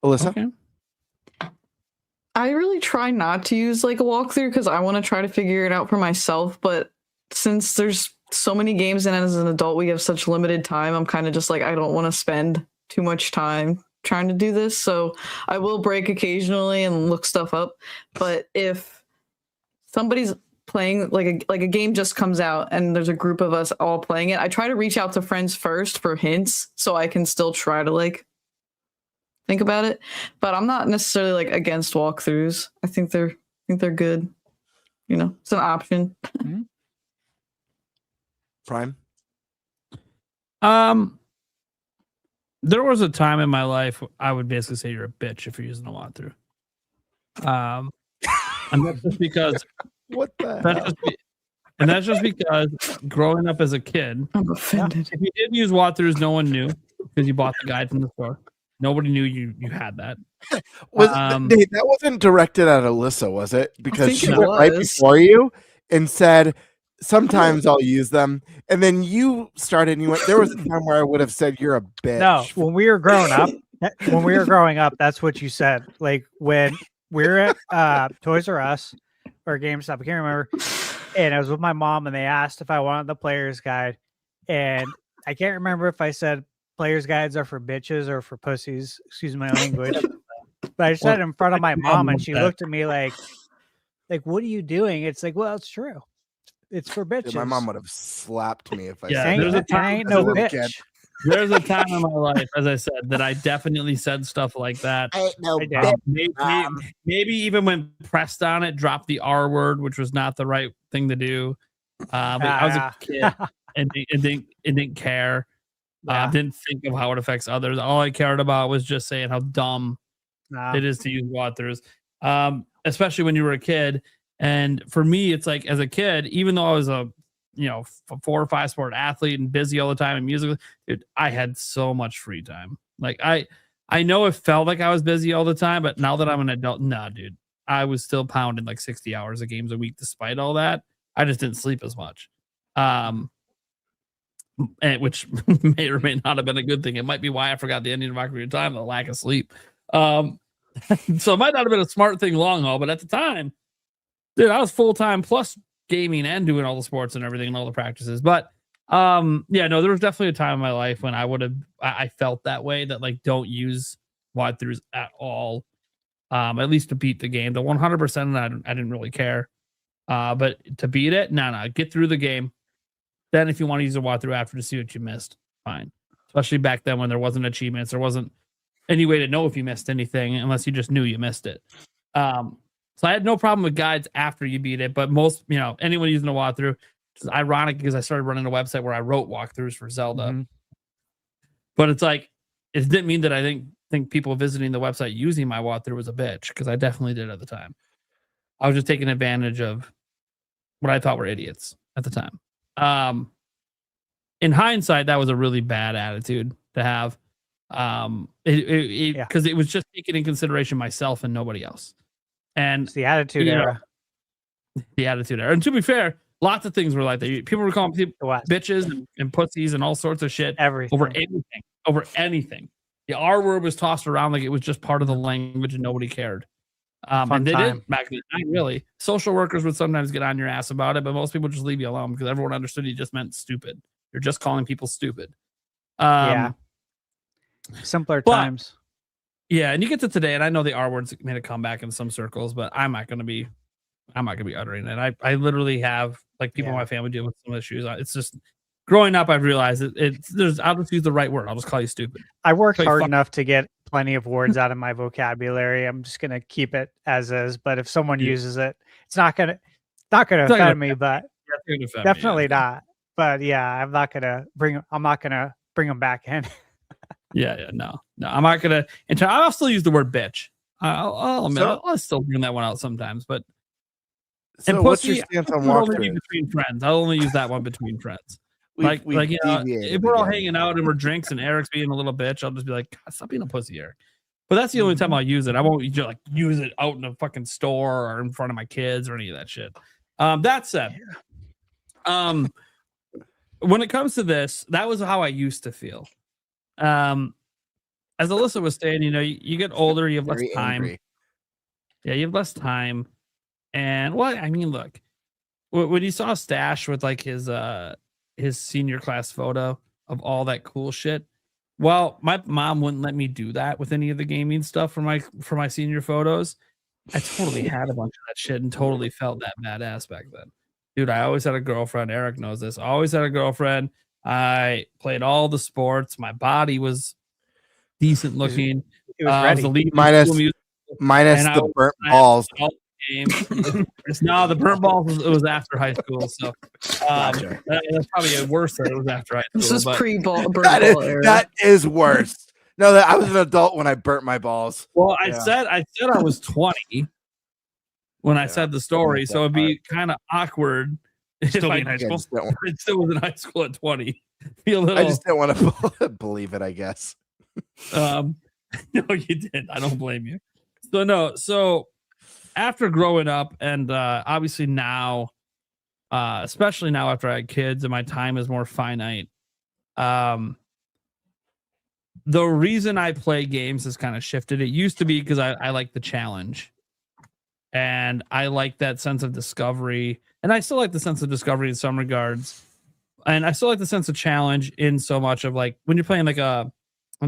Alyssa? Okay. I really try not to use like a walkthrough because I want to try to figure it out for myself, but since there's so many games and as an adult we have such limited time, I'm kind of just like, I don't want to spend too much time trying to do this. So I will break occasionally and look stuff up. But if somebody's playing like a game just comes out and there's a group of us all playing it, I try to reach out to friends first for hints so I can still try to like think about it. But I'm not necessarily like against walkthroughs. I think they're good. You know, it's an option. Prime. There was a time in my life I would basically say you're a bitch if you're using a walkthrough. And that's just because What the hell? that's just because growing up as a kid, I'm offended. if you didn't use walkthroughs, no one knew because you bought the guide from the store. Nobody knew you had that. Nate, that wasn't directed at Alyssa, was it? Because think she it went right was. before you and said, sometimes I'll use them. And then you started and you went, there was a time where I would have said you're a bitch. No, when we were growing up, that's what you said. Like when we were at Toys R Us or GameStop, I can't remember. And I was with my mom and they asked if I wanted the player's guide. And I can't remember if I said player's guides are for bitches or for pussies, excuse my language. But I said it in front of my mom and she looked at me like, what are you doing? It's like, well, it's true. It's for bitches. Dude, my mom would have slapped me if I Yeah, said there's that. a I ain't as a no little bitch. kid. There's a time in my life, as I said, that I definitely said stuff like that. I ain't no I did. Maybe even when pressed on it, dropped the R word, which was not the right thing to do. But I was a kid and didn't care. Didn't think of how it affects others. All I cared about was just saying how dumb it is to use walkthroughs, especially when you were a kid. And for me, it's like as a kid, even though I was a 4 or 5 sport athlete and busy all the time and music, dude, I had so much free time. Like I know it felt like I was busy all the time, but now that I'm an adult, nah, dude, I was still pounding like 60 hours of games a week despite all that. I just didn't sleep as much. Which may or may not have been a good thing. It might be why I forgot the ending of Ocarina of Time, the lack of sleep. So it might not have been a smart thing long haul, but at the time, dude, I was full-time plus gaming and doing all the sports and everything and all the practices. But there was definitely a time in my life when I felt that way, that like don't use walkthroughs at all. At least to beat the game. The 100% I didn't really care. But to beat it, no, get through the game. Then if you want to use a walkthrough after to see what you missed, fine. Especially back then when there wasn't achievements, there wasn't any way to know if you missed anything unless you just knew you missed it. So I had no problem with guides after you beat it, but most, anyone using a walkthrough, it's ironic because I started running a website where I wrote walkthroughs for Zelda. Mm-hmm. But it's like, it didn't mean that I think people visiting the website using my walkthrough was a bitch, because I definitely did at the time. I was just taking advantage of what I thought were idiots at the time. In hindsight, that was a really bad attitude to have. Because it was just taking in consideration myself and nobody else. And it's the attitude era. The attitude era. And to be fair, lots of things were like that. People were calling people bitches and pussies and all sorts of shit over anything. The R word was tossed around like it was just part of the language and nobody cared. And they did back in the time, really. Social workers would sometimes get on your ass about it, but most people just leave you alone because everyone understood you just meant stupid. You're just calling people stupid. Simpler times. Yeah, and you get to today, and I know the R word's made a comeback in some circles, but I'm not gonna be uttering it. I literally have people in my family deal with some issues. It's just growing up, I've realized I'll just use the right word. I'll just call you stupid. I worked hard enough to get plenty of words out of my vocabulary. I'm just gonna keep it as is. But if someone uses it, it's not gonna offend me. But definitely not. But yeah, I'm not gonna bring them back in. No, I'm not gonna. I'll still use the word bitch. I'll still bring that one out sometimes. But so what's your stance on walkthrough? Between friends, I'll only use that one between friends. If we're all hanging out and we're drinks and Eric's being a little bitch, I'll just be like, God, stop being a pussy, Eric. But that's the only time I'll use it. I won't use it out in a fucking store or in front of my kids or any of that shit. That said, when it comes to this, that was how I used to feel. As Alyssa was saying, you get older, you have less time. Yeah, you have less time. And look, when you saw Stash with like his senior class photo of all that cool shit. Well, my mom wouldn't let me do that with any of the gaming stuff for my senior photos. I totally had a bunch of that shit and totally felt that badass back then. Dude, I always had a girlfriend. Eric knows this. I always had a girlfriend. I played all the sports. My body was decent looking. He was ready. I was minus the burnt balls. No, the burnt balls was after high school. So Gotcha. that's probably worse that it was after high school. This is pre-ball. That is worse. No, that I was an adult when I burnt my balls. Well, I said I was 20 when I said the story, so it'd be kind of awkward Still if be in high school. I still was in high school at 20. Be a little, I just didn't want to believe it, I guess. no, you did. I don't blame you. So after growing up and obviously now, especially now after I had kids and my time is more finite, the reason I play games has kind of shifted. It used to be because I like the challenge and I like that sense of discovery. And I still like the sense of discovery in some regards. And I still like the sense of challenge in so much of like when you're playing like an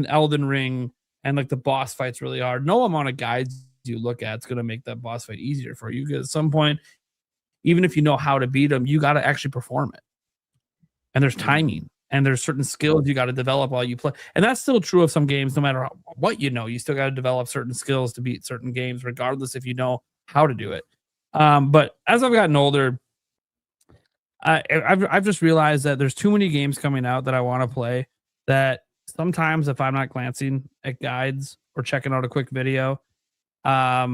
Elden Ring and like the boss fight's really hard. No amount of guides you look at, it's going to make that boss fight easier for you. Because at some point, even if you know how to beat them, you got to actually perform it. And there's timing. And there's certain skills you got to develop while you play. And that's still true of some games, no matter what you know. You still got to develop certain skills to beat certain games, regardless if you know how to do it. But as I've gotten older, I've just realized that there's too many games coming out that I want to play that sometimes if I'm not glancing at guides or checking out a quick video, I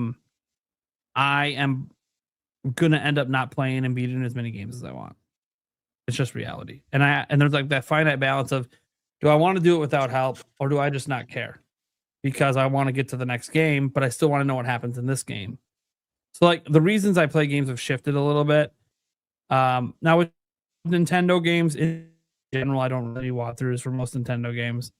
am going to end up not playing and beating as many games as I want. It's just reality. And there's like that finite balance of, do I want to do it without help or do I just not care? Because I want to get to the next game, but I still want to know what happens in this game. So like the reasons I play games have shifted a little bit. Now with Nintendo games in general, I don't really walkthroughs for most Nintendo games.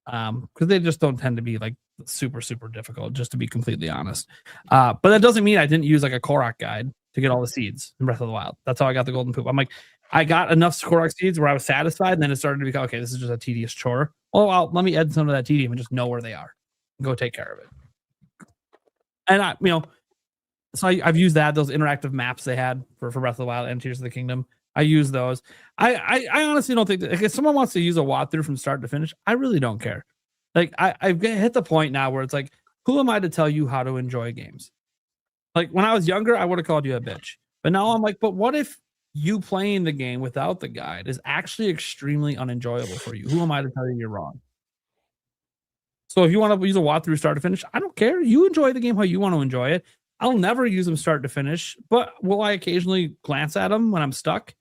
Because they just don't tend to be like super, super difficult, just to be completely honest. But that doesn't mean I didn't use like a Korok guide to get all the seeds in Breath of the Wild. That's how I got the golden poop. I'm like, I got enough Korok seeds where I was satisfied, and then it started to become, okay, this is just a tedious chore. Oh, well, let me add some of that tedium and just know where they are and go take care of it. And so I've used those interactive maps they had for Breath of the Wild and Tears of the Kingdom. I use those. I honestly don't think that, like, if someone wants to use a walkthrough from start to finish, I really don't care. Like I've hit the point now where it's like, who am I to tell you how to enjoy games? Like when I was younger, I would have called you a bitch. But now I'm like, but what if you playing the game without the guide is actually extremely unenjoyable for you? Who am I to tell you you're wrong? So if you want to use a walkthrough start to finish, I don't care. You enjoy the game how you want to enjoy it. I'll never use them start to finish, but will I occasionally glance at them when I'm stuck?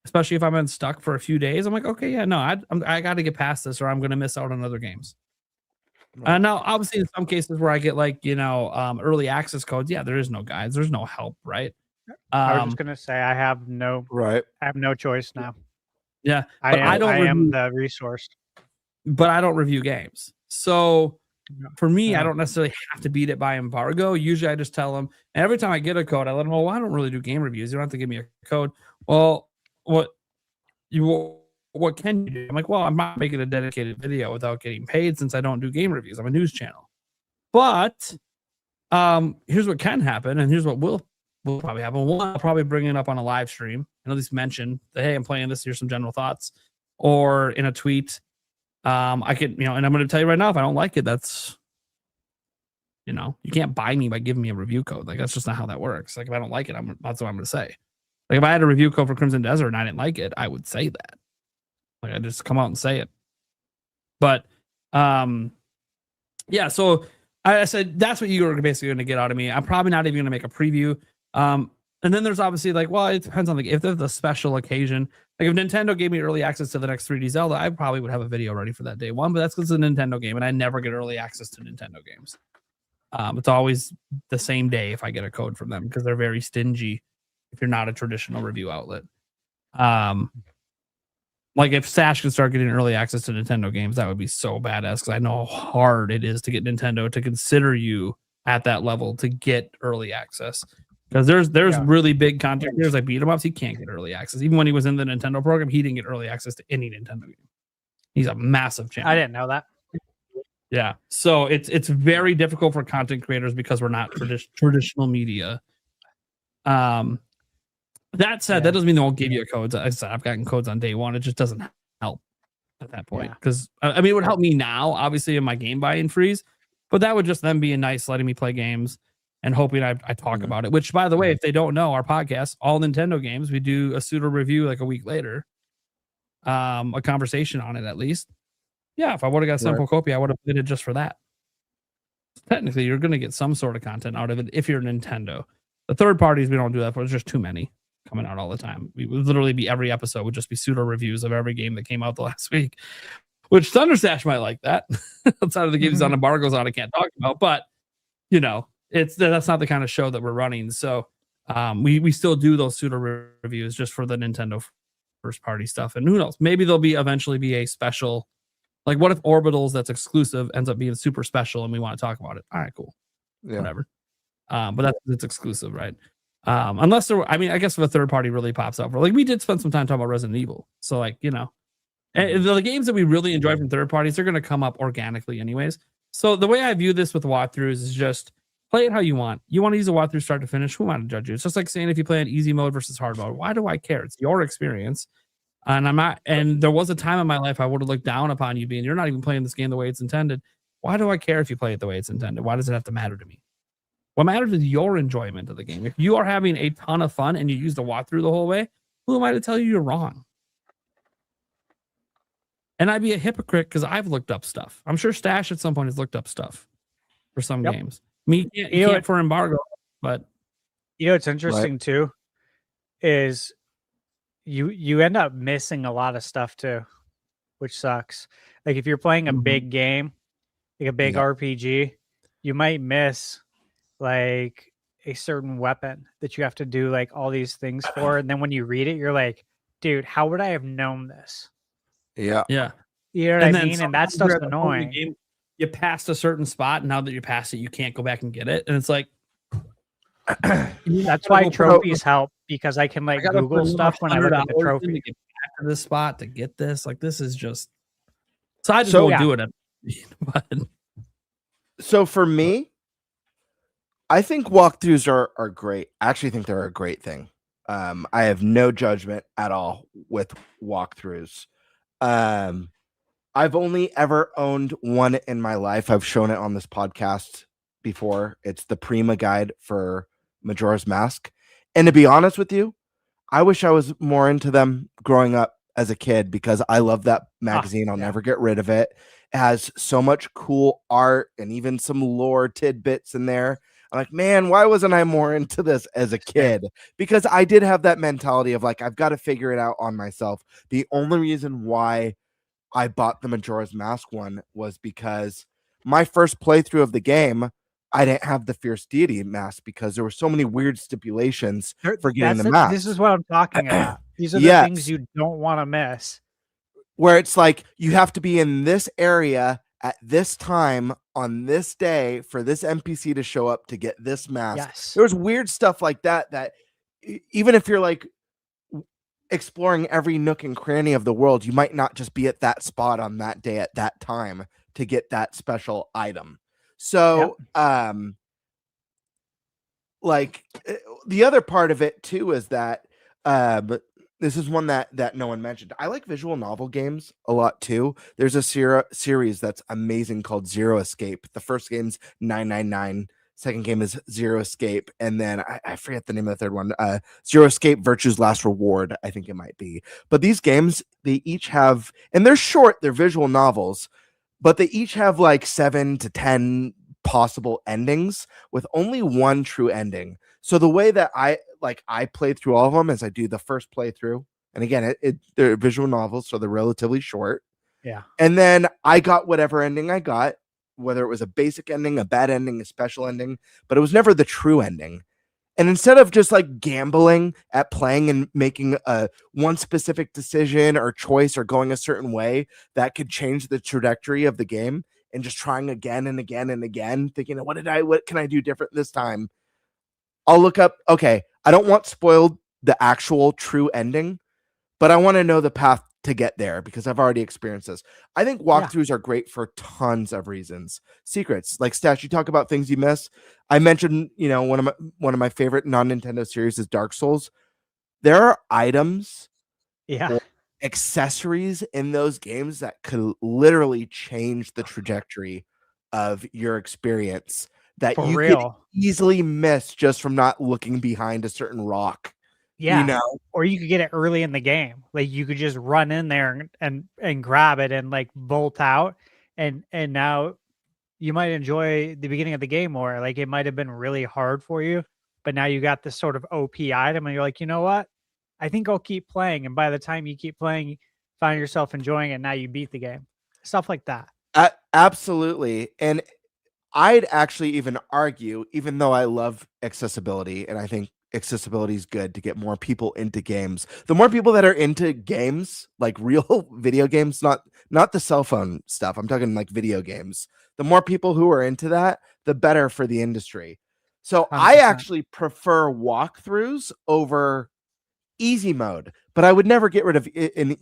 Especially if I've been stuck for a few days. I'm like, okay, yeah, no, I got to get past this or I'm going to miss out on other games. Right. Now, obviously, in some cases where I get like, early access codes, yeah, there is no guides. There's no help, right? I was just going to say I have no choice now. Yeah, I am the resource. But I don't review games. So for me, I don't necessarily have to beat it by embargo. Usually I just tell them, and every time I get a code, I let them know, well, I don't really do game reviews. You don't have to give me a code. Well, what can you do? I'm like, well, I'm not making a dedicated video without getting paid since I don't do game reviews. I'm a news channel. But here's what can happen, and here's what will probably happen. One, I'll probably bring it up on a live stream and at least mention that, hey, I'm playing this. Here's some general thoughts. Or in a tweet. I could, and I'm going to tell you right now, if I don't like it, that's, you can't buy me by giving me a review code. Like, that's just not how that works. Like, if I don't like it, that's what I'm going to say. Like, if I had a review code for Crimson Desert and I didn't like it, I would say that. Like, I just come out and say it. But, yeah, so I said, that's what you're basically going to get out of me. I'm probably not even going to make a preview. And then there's obviously like, well, it depends on if there's a special occasion. Like if Nintendo gave me early access to the next 3D Zelda, I probably would have a video ready for that day one, but that's because it's a Nintendo game and I never get early access to Nintendo games. It's always the same day if I get a code from them because they're very stingy if you're not a traditional review outlet. Like if Sash could start getting early access to Nintendo games, that would be so badass because I know how hard it is to get Nintendo to consider you at that level to get early access. Because there's really big content creators like beat 'em ups. He can't get early access. Even when he was in the Nintendo program, he didn't get early access to any Nintendo game. He's a massive champion. I didn't know that. Yeah, so it's very difficult for content creators because we're not traditional media. That said, that doesn't mean they won't give you codes. I said I've gotten codes on day one. It just doesn't help at that point because I mean it would help me now, obviously in my game buy-in freeze, but that would just then be a nice letting me play games and hoping I talk about it. Which, by the way, if they don't know, our podcast, all Nintendo games, we do a pseudo review like a week later, a conversation on it at least. Yeah, if I would have got Simple Copy, I would have played it just for that. Technically, you're going to get some sort of content out of it if you're Nintendo. The third parties, we don't do that for. There's just too many coming out all the time. We would literally be every episode would just be pseudo reviews of every game that came out the last week, which Thunderstash might like that. Outside of the games on embargoes on, I can't talk about, but you know, that's not the kind of show that we're running. So we still do those pseudo reviews just for the Nintendo first party stuff. And who knows? Maybe there'll eventually be a special. Like, what if Orbitals that's exclusive ends up being super special and we want to talk about it? All right, cool. Yeah. Whatever. But it's exclusive, right? Unless I guess if a third party really pops up, like we did spend some time talking about Resident Evil. So, like, you know, and the games that we really enjoy from third parties, they're going to come up organically anyways. So the way I view this with walkthroughs is just play it how you want. You want to use a walkthrough start to finish. Who am I to judge you? It's just like saying if you play on easy mode versus hard mode. Why do I care? It's your experience. And I'm not, and there was a time in my life I would have looked down upon you being, you're not even playing this game the way it's intended. Why do I care if you play it the way it's intended? Why does it have to matter to me? What matters is your enjoyment of the game. If you are having a ton of fun and you use the walkthrough the whole way, who am I to tell you you're wrong? And I'd be a hypocrite because I've looked up stuff. I'm sure Stash at some point has looked up stuff for some games. Me, you can't for embargo, but you know, it's interesting too, is you end up missing a lot of stuff too, which sucks. Like if you're playing a big game, like a big RPG, you might miss like a certain weapon that you have to do like all these things for. And then when you read it, you're like, dude, how would I have known this? Yeah. You know what I mean? And that stuff's annoying. Game, you passed a certain spot, and now that you passed it, you can't go back and get it. And it's like that's why trophies help, because I can like Google stuff when I look at the trophy. To get back to this spot to get this. Like this is just so I just won't do it. But so for me, I think walkthroughs are great. I actually think they're a great thing. I have no judgment at all with walkthroughs. I've only ever owned one in my life. I've shown it on this podcast before. It's the Prima guide for Majora's Mask. And to be honest with you, I wish I was more into them growing up as a kid because I love that magazine. I'll never get rid of it. It has so much cool art and even some lore tidbits in there. I'm like, man, why wasn't I more into this as a kid? Because I did have that mentality of like, I've got to figure it out on myself. The only reason why I bought the Majora's Mask one was because my first playthrough of the game, I didn't have the Fierce Deity mask because there were so many weird stipulations for getting the mask. This is what I'm talking about. These are the things you don't want to miss. Where it's like, you have to be in this area at this time on this day for this NPC to show up to get this mask. Yes. There was weird stuff like that, that even if you're like exploring every nook and cranny of the world, you might not just be at that spot on that day at that time to get that special item. So, like the other part of it too is that this is one that no one mentioned. I like visual novel games a lot too. There's a series that's amazing called Zero Escape. The first game's 999. Second game is Zero Escape, and then I forget the name of the third one. Zero Escape: Virtue's Last Reward, I think it might be. But these games, they each have, and they're short. They're visual novels. But they each have like 7 to 10 possible endings with only one true ending. So the way that I play through all of them is I do the first playthrough. And again, they're visual novels, so they're relatively short. Yeah. And then I got whatever ending I got, whether it was a basic ending, a bad ending, a special ending, but it was never the true ending. And instead of just like gambling at playing and making one specific decision or choice or going a certain way that could change the trajectory of the game, and just trying again and again and again, thinking, what can I do different this time? I'll look up, okay, I don't want spoiled the actual true ending, but I want to know the path to get there because I've already experienced this. I think walkthroughs are great for tons of reasons. Secrets, like Stash, you talk about things you miss. I mentioned, one of my favorite non-Nintendo series is Dark Souls. There are items, Yeah, accessories in those games that could literally change the trajectory of your experience that for you could real. easily miss just from not looking behind a certain rock. Yeah. Or you could get it early in the game. Like you could just run in there and grab it and like bolt out. And now you might enjoy the beginning of the game more. Like it might have been really hard for you, but now you got this sort of OP item and you're like, you know what? I think I'll keep playing. And by the time you keep playing, you find yourself enjoying it. Now you beat the game. Stuff like that. Absolutely. And I'd actually even argue, even though I love accessibility and I think accessibility is good to get more people into games, the more people that are into games, like real video games, not the cell phone stuff, I'm talking like video games, the more people who are into that, the better for the industry. So 100%. I actually prefer walkthroughs over easy mode, but I would never get rid of an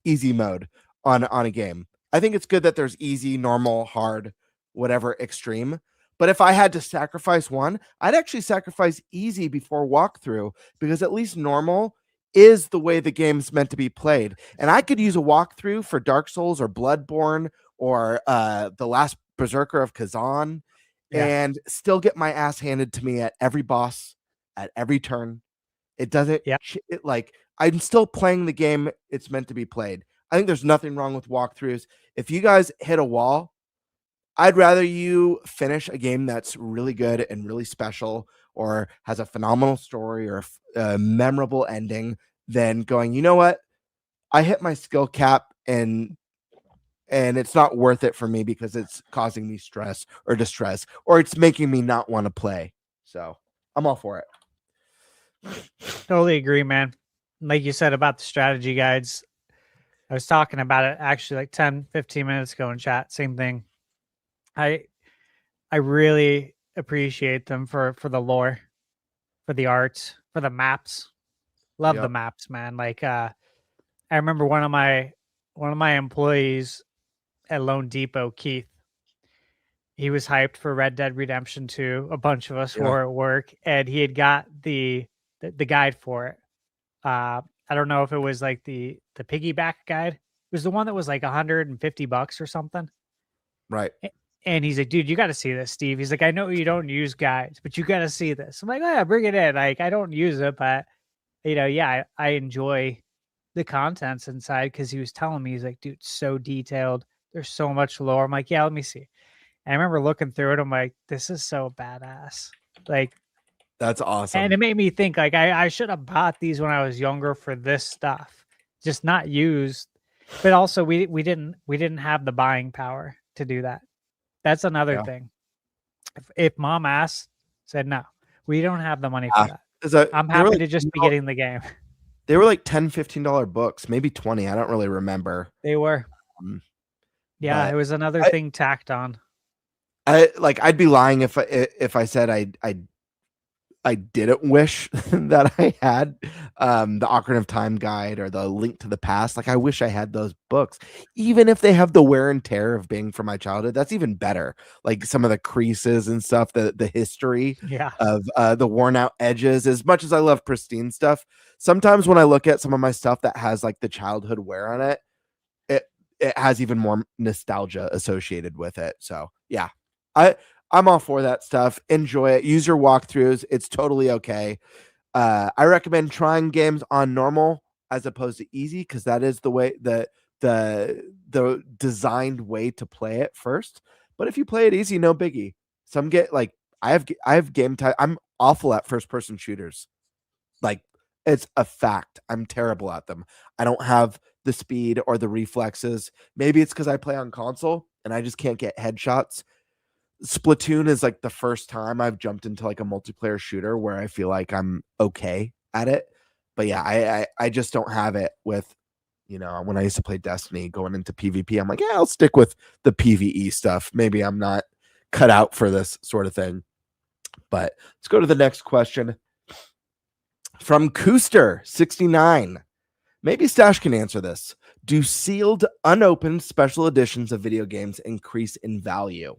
easy mode on a game. I think it's good that there's easy, normal, hard, whatever, extreme. But if I had to sacrifice one, I'd actually sacrifice easy before walkthrough because at least normal is the way the game's meant to be played. And I could use a walkthrough for Dark Souls or Bloodborne or The Last Berserker of Kazan and still get my ass handed to me at every boss, at every turn. It doesn't, like, I'm still playing the game it's meant to be played. I think there's nothing wrong with walkthroughs. If you guys hit a wall, I'd rather you finish a game that's really good and really special or has a phenomenal story or a memorable ending than going, you know what? I hit my skill cap and it's not worth it for me because it's causing me stress or distress or it's making me not want to play. So I'm all for it. Totally agree, man. Like you said about the strategy guides, I was talking about it actually like 10, 15 minutes ago in chat. Same thing. I really appreciate them for the lore, for the art, for the maps. Love the maps, man. Like I remember one of my employees at Lone Depot, Keith. He was hyped for Red Dead Redemption 2. A bunch of us were at work, and he had got the guide for it. I don't know if it was like the piggyback guide. It was the one that was like $150 or something. Right. And he's like, dude, you got to see this, Steve. He's like, I know you don't use guides, but you got to see this. I'm like, oh, yeah, bring it in. Like, I don't use it, but I enjoy the contents inside because he was telling me, he's like, dude, so detailed. There's so much lore. I'm like, yeah, let me see. And I remember looking through it. I'm like, this is so badass. Like, that's awesome. And it made me think like I should have bought these when I was younger for this stuff, just not used. But also we didn't have the buying power to do that. That's another thing. If mom asked, said no, we don't have the money for that. I'm happy to just be getting the game. They were like $10, $15 books, maybe 20. I don't really remember. They were. It was another thing tacked on. I'd be lying if I said I didn't wish that I had the Ocarina of Time guide or the Link to the Past. Like I wish I had those books, even if they have the wear and tear of being from my childhood. That's even better. Like some of the creases and stuff, the history of the worn out edges. As much as I love pristine stuff, sometimes when I look at some of my stuff that has like the childhood wear on it, it has even more nostalgia associated with it. So yeah, I'm all for that stuff. Enjoy it. Use your walkthroughs. It's totally okay. I recommend trying games on normal as opposed to easy because that is the way the designed way to play it first. But if you play it easy, no biggie. Some get like I have game time. I'm awful at first person shooters. Like it's a fact. I'm terrible at them. I don't have the speed or the reflexes. Maybe it's because I play on console and I just can't get headshots. Splatoon is like the first time I've jumped into like a multiplayer shooter where I feel like I'm okay at it. But yeah, I just don't have it with, when I used to play Destiny going into PvP, I'm like, yeah, I'll stick with the PvE stuff. Maybe I'm not cut out for this sort of thing. But let's go to the next question from Cooster69. Maybe Stash can answer this. Do sealed, unopened special editions of video games increase in value?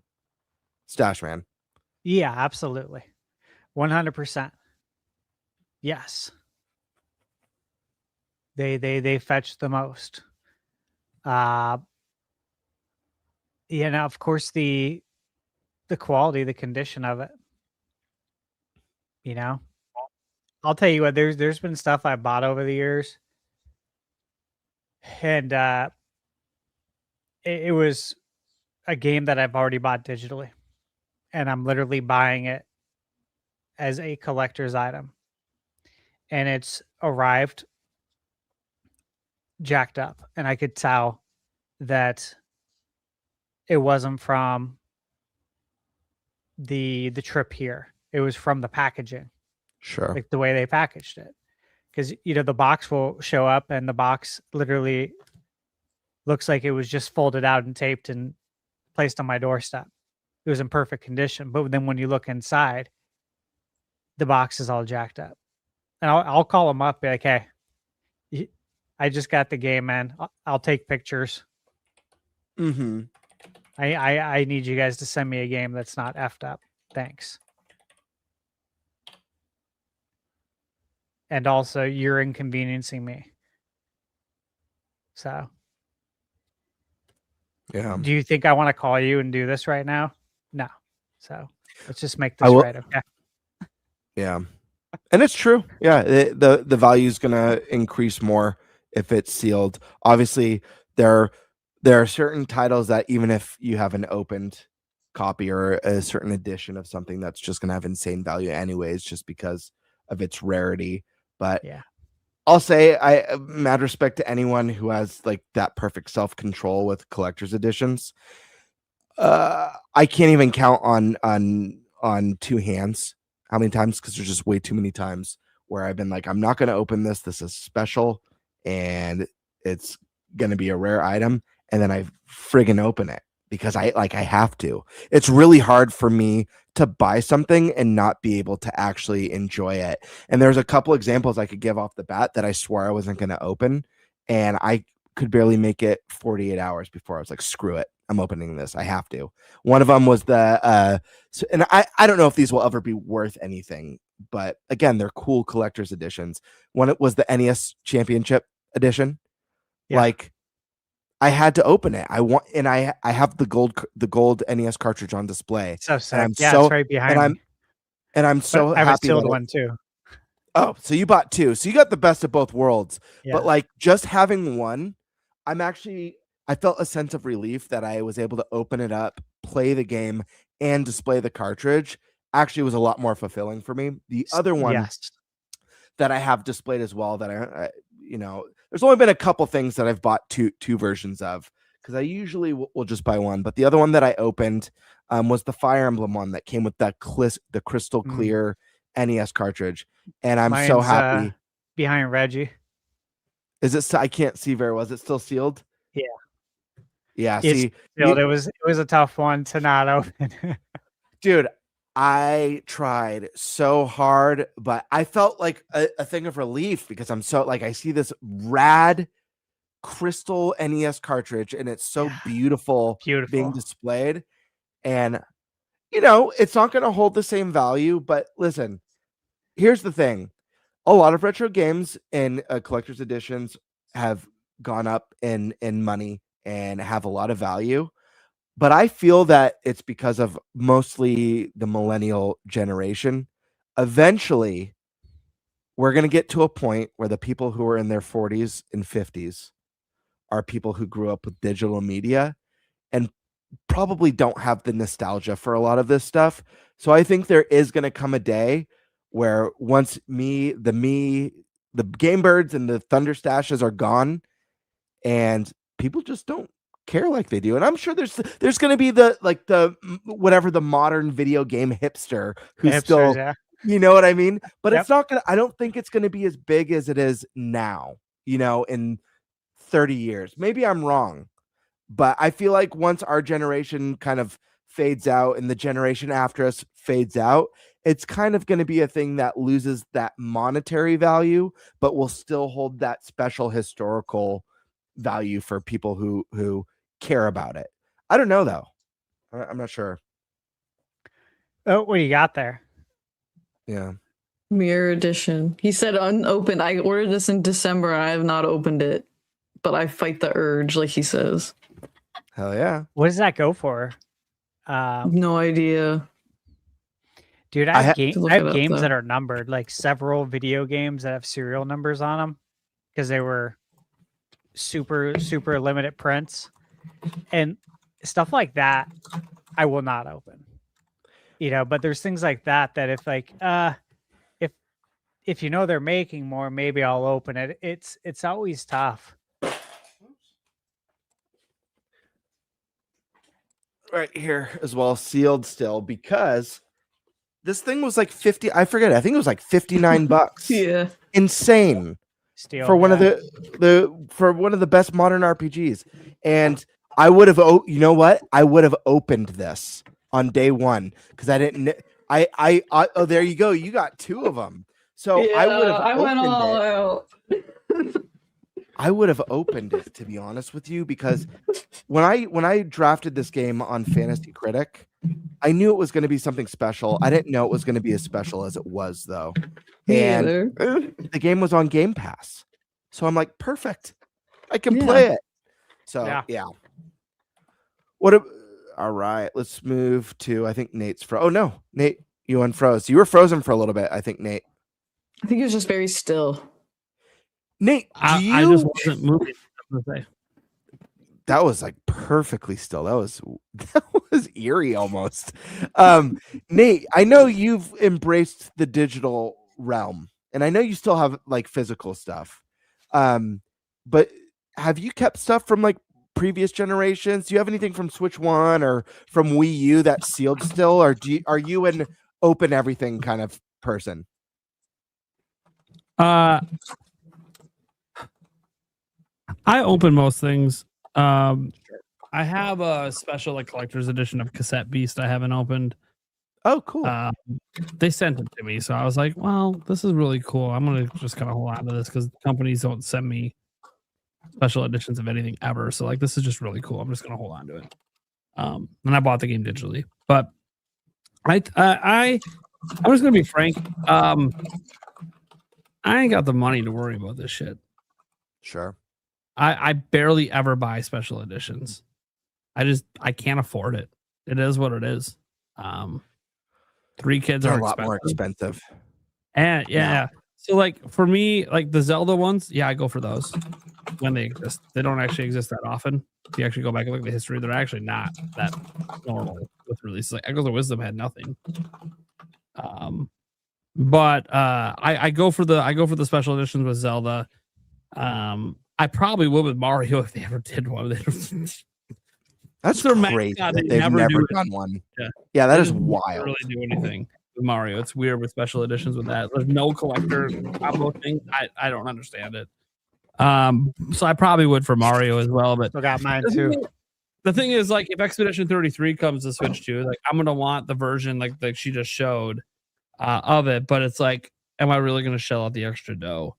Stash man. Yeah, absolutely. 100%. Yes. They fetch the most. Of course the quality, the condition of it. I'll tell you what, there's been stuff I bought over the years, and it was a game that I've already bought digitally, and I'm literally buying it as a collector's item, and it's arrived jacked up, and I could tell that it wasn't from the trip here. It was from the packaging. Sure. Like the way they packaged it. Because the box will show up and the box literally looks like it was just folded out and taped and placed on my doorstep. It was in perfect condition. But then when you look inside, the box is all jacked up. And I'll call them up, be like, hey, I just got the game, man. I'll take pictures. Mm-hmm. I need you guys to send me a game that's not effed up. Thanks. And also, you're inconveniencing me. So, yeah. Do you think I want to call you and do this right now? No. So let's just make this right. Okay. Yeah. And it's true. Yeah. The value is going to increase more if it's sealed. Obviously, there are certain titles that even if you have an opened copy or a certain edition of something, that's just going to have insane value anyways, just because of its rarity. But yeah, I'll say, mad respect to anyone who has like that perfect self-control with collector's editions. I can't even count on two hands how many times, because there's just way too many times where I've been like, I'm not going to open this. This is special and it's going to be a rare item. And then I friggin' open it because I have to. It's really hard for me to buy something and not be able to actually enjoy it. And there's a couple examples I could give off the bat that I swore I wasn't going to open, and I could barely make it 48 hours before I was like, screw it, I'm opening this. I have to. One of them was and I don't know if these will ever be worth anything, but again, they're cool collector's editions. One, it was the NES Championship edition. Yeah. Like, I had to open it. I have the gold NES cartridge on display. So sick. It's right behind me. I'm so happy. I have a sealed one too. Oh, so you bought two. So you got the best of both worlds. Yeah. But like just having one, I felt a sense of relief that I was able to open it up, play the game, and display the cartridge. Actually, was a lot more fulfilling for me. The other one that I have displayed as well, that I there's only been a couple things that I've bought two versions of, because I usually will just buy one. But the other one that I opened was the Fire Emblem one that came with that the crystal clear NES cartridge, and I'm so happy. Behind Reggie. Is it? I can't see very well. Is it still sealed? Yeah. Yeah. It's sealed. It was a tough one to not open. Dude, I tried so hard, but I felt like a thing of relief because I'm so like, I see this rad crystal NES cartridge and it's so beautiful being displayed. And, it's not going to hold the same value, but listen, here's the thing. A lot of retro games and collector's editions have gone up in money and have a lot of value. But I feel that it's because of mostly the millennial generation. Eventually, we're going to get to a point where the people who are in their 40s and 50s are people who grew up with digital media and probably don't have the nostalgia for a lot of this stuff. So I think there is going to come a day where once the Game Birds and the Thunder Stashes are gone and people just don't care like they do. And I'm sure there's going to be the whatever the modern video game hipster who's still, you know what I mean? But it's not going to, I don't think it's going to be as big as it is now, in 30 years. Maybe I'm wrong, but I feel like once our generation kind of fades out and the generation after us fades out, it's kind of going to be a thing that loses that monetary value, but will still hold that special historical value for people who care about it. I don't know though. I'm not sure. Oh, what do you got there? Yeah. Mirror edition. He said unopened. I ordered this in December. I have not opened it, but I fight the urge, like he says. Hell yeah. What does that go for? No idea. Dude, I have up, games though. that are numbered, like several video games that have serial numbers on them because they were super limited prints and stuff like that. I will not open, but there's things like that if like if they're making more, maybe I'll open it. It's always tough. Right here as well, sealed still, because this thing was like 50. I forget. I think it was like $59. Yeah. Insane. Steal, for one of the best modern RPGs. And I would have you know what? I would have opened this on day one because I didn't oh, there you go. You got two of them. So Yeah, I would have I went opened all it. out. I would have opened it, to be honest with you, because when I drafted this game on Fantasy Critic, I knew it was going to be something special. I didn't know it was going to be as special as it was, though. And the game was on Game Pass, so I'm like, perfect. I can play it. So yeah. All right, let's move to. I think Nate's Oh no, Nate, you unfroze. You were frozen for a little bit. I think Nate. I think it was just very still. Nate, I just wasn't moving. That was like perfectly still. That was eerie almost. Nate, I know you've embraced the digital realm, and I know you still have like physical stuff. But have you kept stuff from like previous generations? Do you have anything from Switch 1 or from Wii U that's sealed still, or are you an open everything kind of person? I open most things. I have a special like collector's edition of Cassette Beast I haven't opened. Oh, cool. They sent it to me, so I was like, well, this is really cool. I'm gonna just kind of hold on to this because companies don't send me special editions of anything ever. So like, this is just really cool. I'm just gonna hold on to it. And I bought the game digitally, but I'm just gonna be frank. I ain't got the money to worry about this shit. Sure. I barely ever buy special editions. I can't afford it. It is what it is. 3 kids are a lot more expensive. And yeah. So like for me, like the Zelda ones, I go for those when they exist. They don't actually exist that often. If you actually go back and look at the history, they're actually not that normal with releases. Like Echoes of Wisdom had nothing. But I go for the special editions with Zelda. I probably would with Mario if they ever did one. That's crazy that they've never done one. Yeah, that is wild. Really do anything with Mario? It's weird with special editions with that. There's no collector combo thing. I don't understand it. So I probably would for Mario as well. But I got mine too. The thing is, like, if Expedition 33 comes to Switch 2, like, I'm gonna want the version like she just showed of it. But it's like, am I really gonna shell out the extra dough?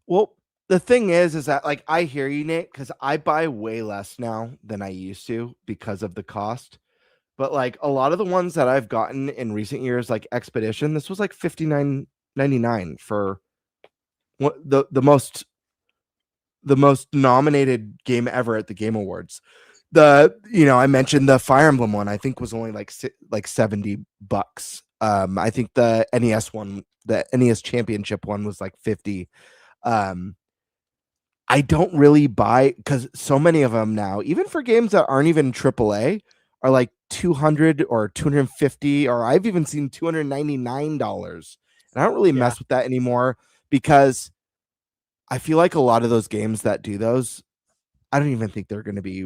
Well, the thing is that like I hear you, Nate, because I buy way less now than I used to because of the cost. But like a lot of the ones that I've gotten in recent years, like Expedition, this was like $59.99 for the most nominated game ever at the Game Awards. I mentioned the Fire Emblem one. I think was only like $70. I think the NES one, the NES Championship one, was like $50. I don't really buy because so many of them now, even for games that aren't even AAA, are like $200 or $250, or I've even seen $299. And I don't really mess with that anymore because I feel like a lot of those games that do those, I don't even think they're going to be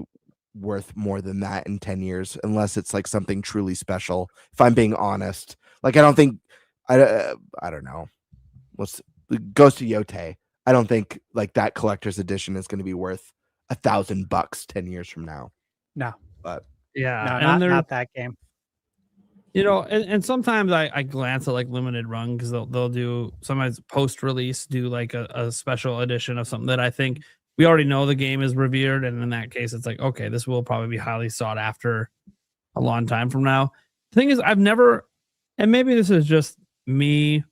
worth more than that in 10 years, unless it's like something truly special. If I'm being honest, like I don't think I don't know. Ghost of Yote. I don't think like that collector's edition is going to be worth $1,000 10 years from now. No. but Yeah, No, and not that game. You know, and sometimes I glance at like limited run because they'll do sometimes post release do like a special edition of something that I think we already know the game is revered, and in that case, it's like okay, this will probably be highly sought after a long time from now. The thing is, I've never, and maybe this is just me.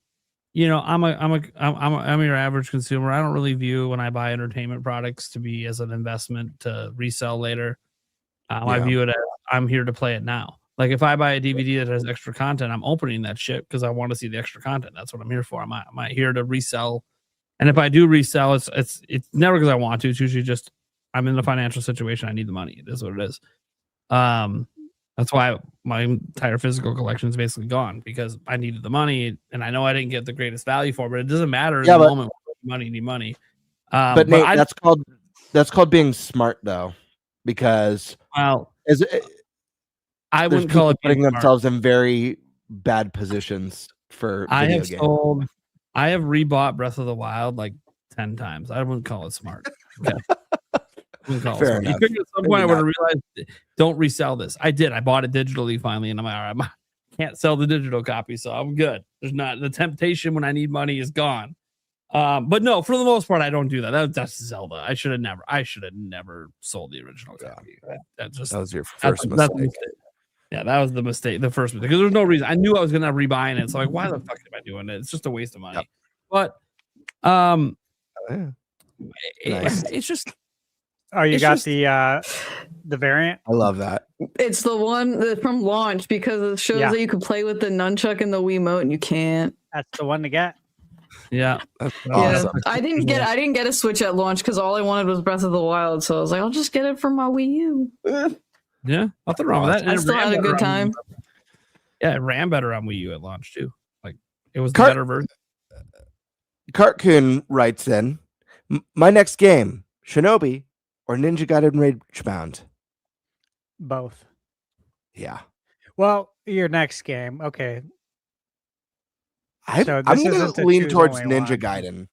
You know, I'm your average consumer. I don't really view when I buy entertainment products to be as an investment to resell later. I Yeah. view it as I'm here to play it now. Like if I buy a DVD that has extra content, I'm opening that shit because I want to see the extra content. That's what I'm here for. I'm not here to resell. And if I do resell, it's never because I want to. It's usually just I'm in a financial situation. I need the money. It is what it is. That's why my entire physical collection is basically gone because I needed the money and I know I didn't get the greatest value for it, but it doesn't matter in the moment. Need money. But Nate, that's called being smart though, because I wouldn't call it putting themselves in very bad positions for video games. I have rebought Breath of the Wild like 10 times. I wouldn't call it smart. Okay. Fair enough. At some point I would have realized don't resell this. I did. I bought it digitally finally, and I'm like, all right, I can't sell the digital copy, so I'm good. There's not the temptation when I need money is gone. But no, for the most part, I don't do that. That's Zelda. I should have never sold the original copy. That was your first mistake. Yeah, that was the mistake. The first mistake because there's no reason. I knew I was gonna rebuying it, so like, why the fuck am I doing it? It's just a waste of money. Yep. But it's just. Oh, you got the variant? I love that. It's the one from launch because it shows that you can play with the nunchuck and the Wiimote, and you can't. That's the one to get. Yeah, that's awesome. I didn't get a Switch at launch because all I wanted was Breath of the Wild. So I was like, I'll just get it from my Wii U. Yeah, nothing wrong with that. I still had a good time. Yeah, it ran better on Wii U at launch too. Like it was the better version. Cartoon writes in, my next game, Shinobi or Ninja Gaiden Ragebound? Both. Yeah. Well, your next game, okay. I'm going to lean towards Ninja Gaiden.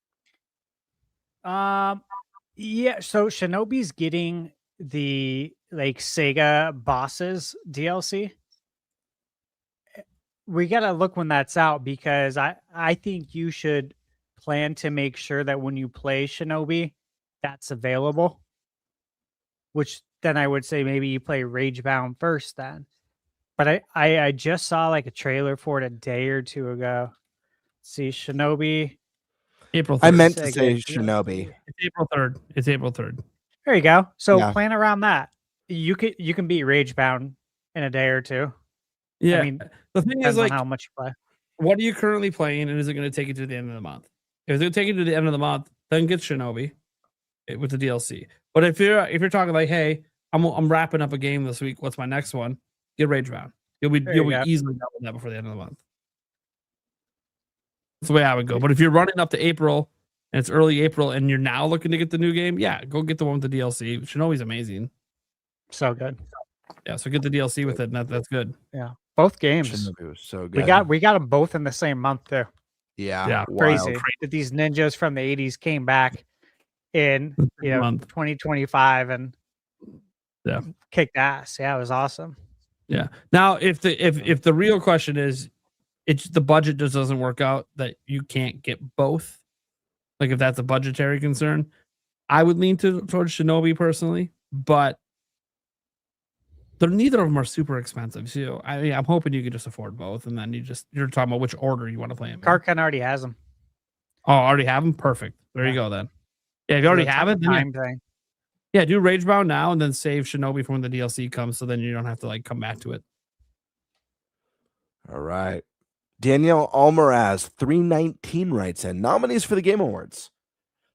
Yeah. So Shinobi's getting the like Sega bosses DLC. We gotta look when that's out because I think you should plan to make sure that when you play Shinobi, that's available. Which then I would say maybe you play Ragebound first then. But I just saw like a trailer for it a day or two ago. See Shinobi. April 3rd. I meant to say Shinobi. It's April 3rd. It's April 3rd. There you go. So plan around that. You can beat Ragebound in a day or two. Yeah. I mean, the thing is like how much you play. What are you currently playing, and is it going to take you to the end of the month? If it's going to take you to the end of the month, then get Shinobi with the DLC. But if you're talking like, hey, I'm wrapping up a game this week. What's my next one? Get Ragebound. You'll be easily done with that before the end of the month. That's the way I would go. But if you're running up to April and it's early April and you're now looking to get the new game, yeah, go get the one with the DLC. Shinobi's amazing. So good. Yeah, so get the DLC with it, and that's good. Yeah, both games. Shinobi was so good. We got them both in the same month too. Yeah, crazy that these ninjas from the 80s came back in 2025 and kicked ass. Yeah, it was awesome. Yeah. Now, if the real question is, it's the budget just doesn't work out that you can't get both. Like if that's a budgetary concern, I would lean towards Shinobi personally, but neither of them are super expensive. So I'm hoping you could just afford both, and then you're talking about which order you want to play them. Karkan already has them. Oh, already have them? Perfect. There you go then. Yeah, if you already have it, then thing. Yeah, do Ragebound now and then save Shinobi for when the DLC comes, so then you don't have to like come back to it. All right. Danielle Almaraz 319 writes in nominees for the Game Awards: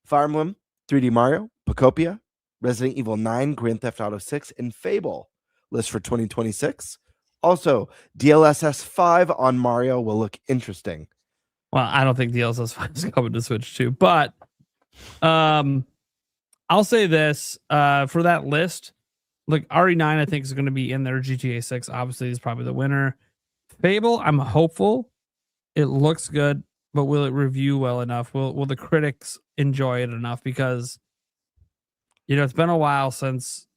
Fire Emblem, 3D Mario, Pocopia, Resident Evil 9, Grand Theft Auto 6, and Fable. List for 2026. Also, DLSS 5 on Mario will look interesting. Well, I don't think DLSS 5 is coming to Switch 2, but I'll say this for that list. Look, RE9 I think is going to be in there. GTA 6 obviously is probably the winner. Fable, I'm hopeful. It looks good, but will it review well enough? Will the critics enjoy it enough? Because it's been a while since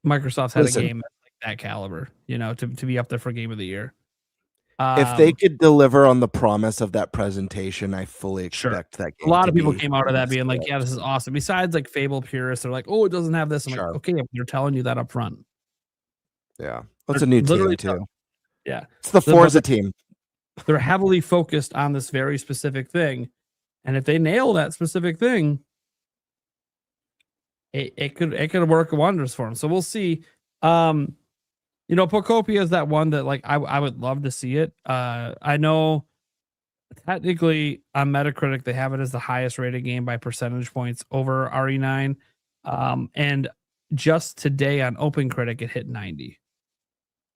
Microsoft's had Listen. a game like that caliber, to be up there for Game of the Year. If they could deliver on the promise of that presentation, I fully Sure. expect that game. A lot to of people be came out of that being like, "Yeah, this is awesome." Besides, like Fable purists, they're like, "Oh, it doesn't have this." I'm Sure. like, "Okay, they're telling you that up front." Yeah, that's a new team Literally too. Yeah, It's the but Forza team. they're heavily focused on this very specific thing, and if they nail that specific thing, it could work wonders for them. So we'll see. Pocopia is that one that like I would love to see it. I know technically on Metacritic they have it as the highest rated game by percentage points over RE9. And just today on OpenCritic it hit 90.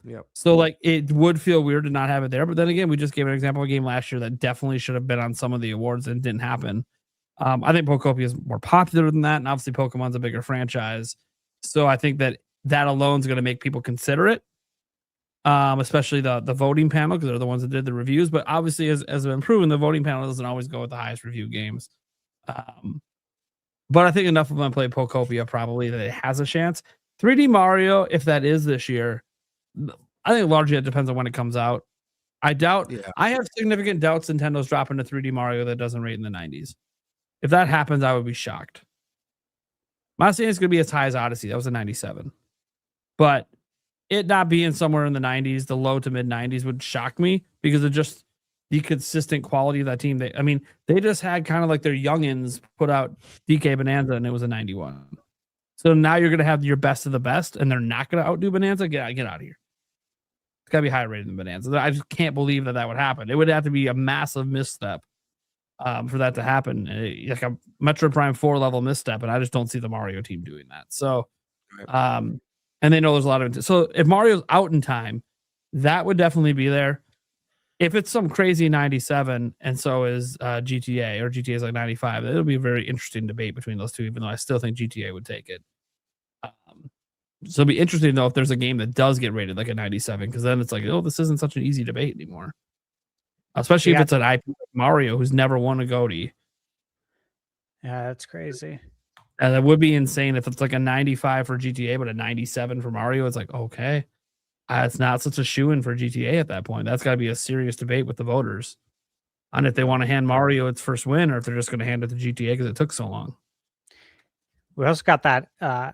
Yep. So like it would feel weird to not have it there, but then again, we just gave an example of a game last year that definitely should have been on some of the awards and didn't happen. I think Pocopia is more popular than that, and obviously Pokemon's a bigger franchise. So I think that alone is going to make people consider it. Especially the voting panel, because they're the ones that did the reviews. But obviously, as been proven, the voting panel doesn't always go with the highest review games. But I think enough of them play Pocopia probably that it has a chance. 3D Mario, if that is this year, I think largely it depends on when it comes out. I doubt. Yeah. I have significant doubts Nintendo's dropping a 3D Mario that doesn't rate in the 90s. If that happens, I would be shocked. I'm not saying it's going to be as high as Odyssey. That was a 97. But it not being somewhere in the 90s, the low to mid 90s would shock me because of just the consistent quality of that team. They just had kind of like their youngins put out DK Bonanza and it was a 91. So now you're going to have your best of the best and they're not going to outdo Bonanza. Get out of here. It's got to be higher rated than Bonanza. I just can't believe that would happen. It would have to be a massive misstep for that to happen. Like a Metro Prime 4 level misstep. And I just don't see the Mario team doing that. So, and they know there's a lot of it. So if Mario's out in time, that would definitely be there. If it's some crazy 97 and so is GTA, or GTA is like 95, it'll be a very interesting debate between those two, even though I still think GTA would take it. So it'll be interesting to know if there's a game that does get rated like a 97, because then it's like, oh, this isn't such an easy debate anymore. Especially if it's an IP like Mario who's never won a GOTY. Yeah, that's crazy. And that would be insane if it's like a 95 for GTA, but a 97 for Mario. It's like, okay, it's not such a shoo-in for GTA at that point. That's got to be a serious debate with the voters on if they want to hand Mario its first win or if they're just going to hand it to GTA because it took so long. We also got that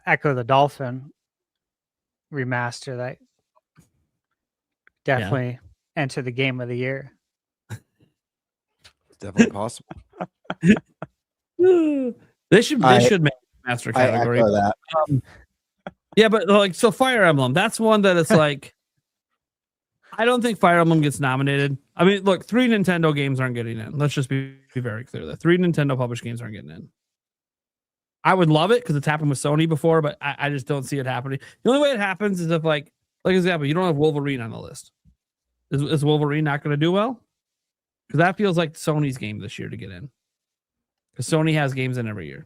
Echo the Dolphin remaster that definitely entered the Game of the Year. It's definitely possible. They should make master category. I echo that. Yeah, but like, so Fire Emblem, that's one that it's like, I don't think Fire Emblem gets nominated. I mean, look, 3 Nintendo games aren't getting in. Let's just be very clear that 3 Nintendo published games aren't getting in. I would love it because it's happened with Sony before, but I just don't see it happening. The only way it happens is if like example, you don't have Wolverine on the list. Is Wolverine not going to do well? Because that feels like Sony's game this year to get in. Because Sony has games in every year.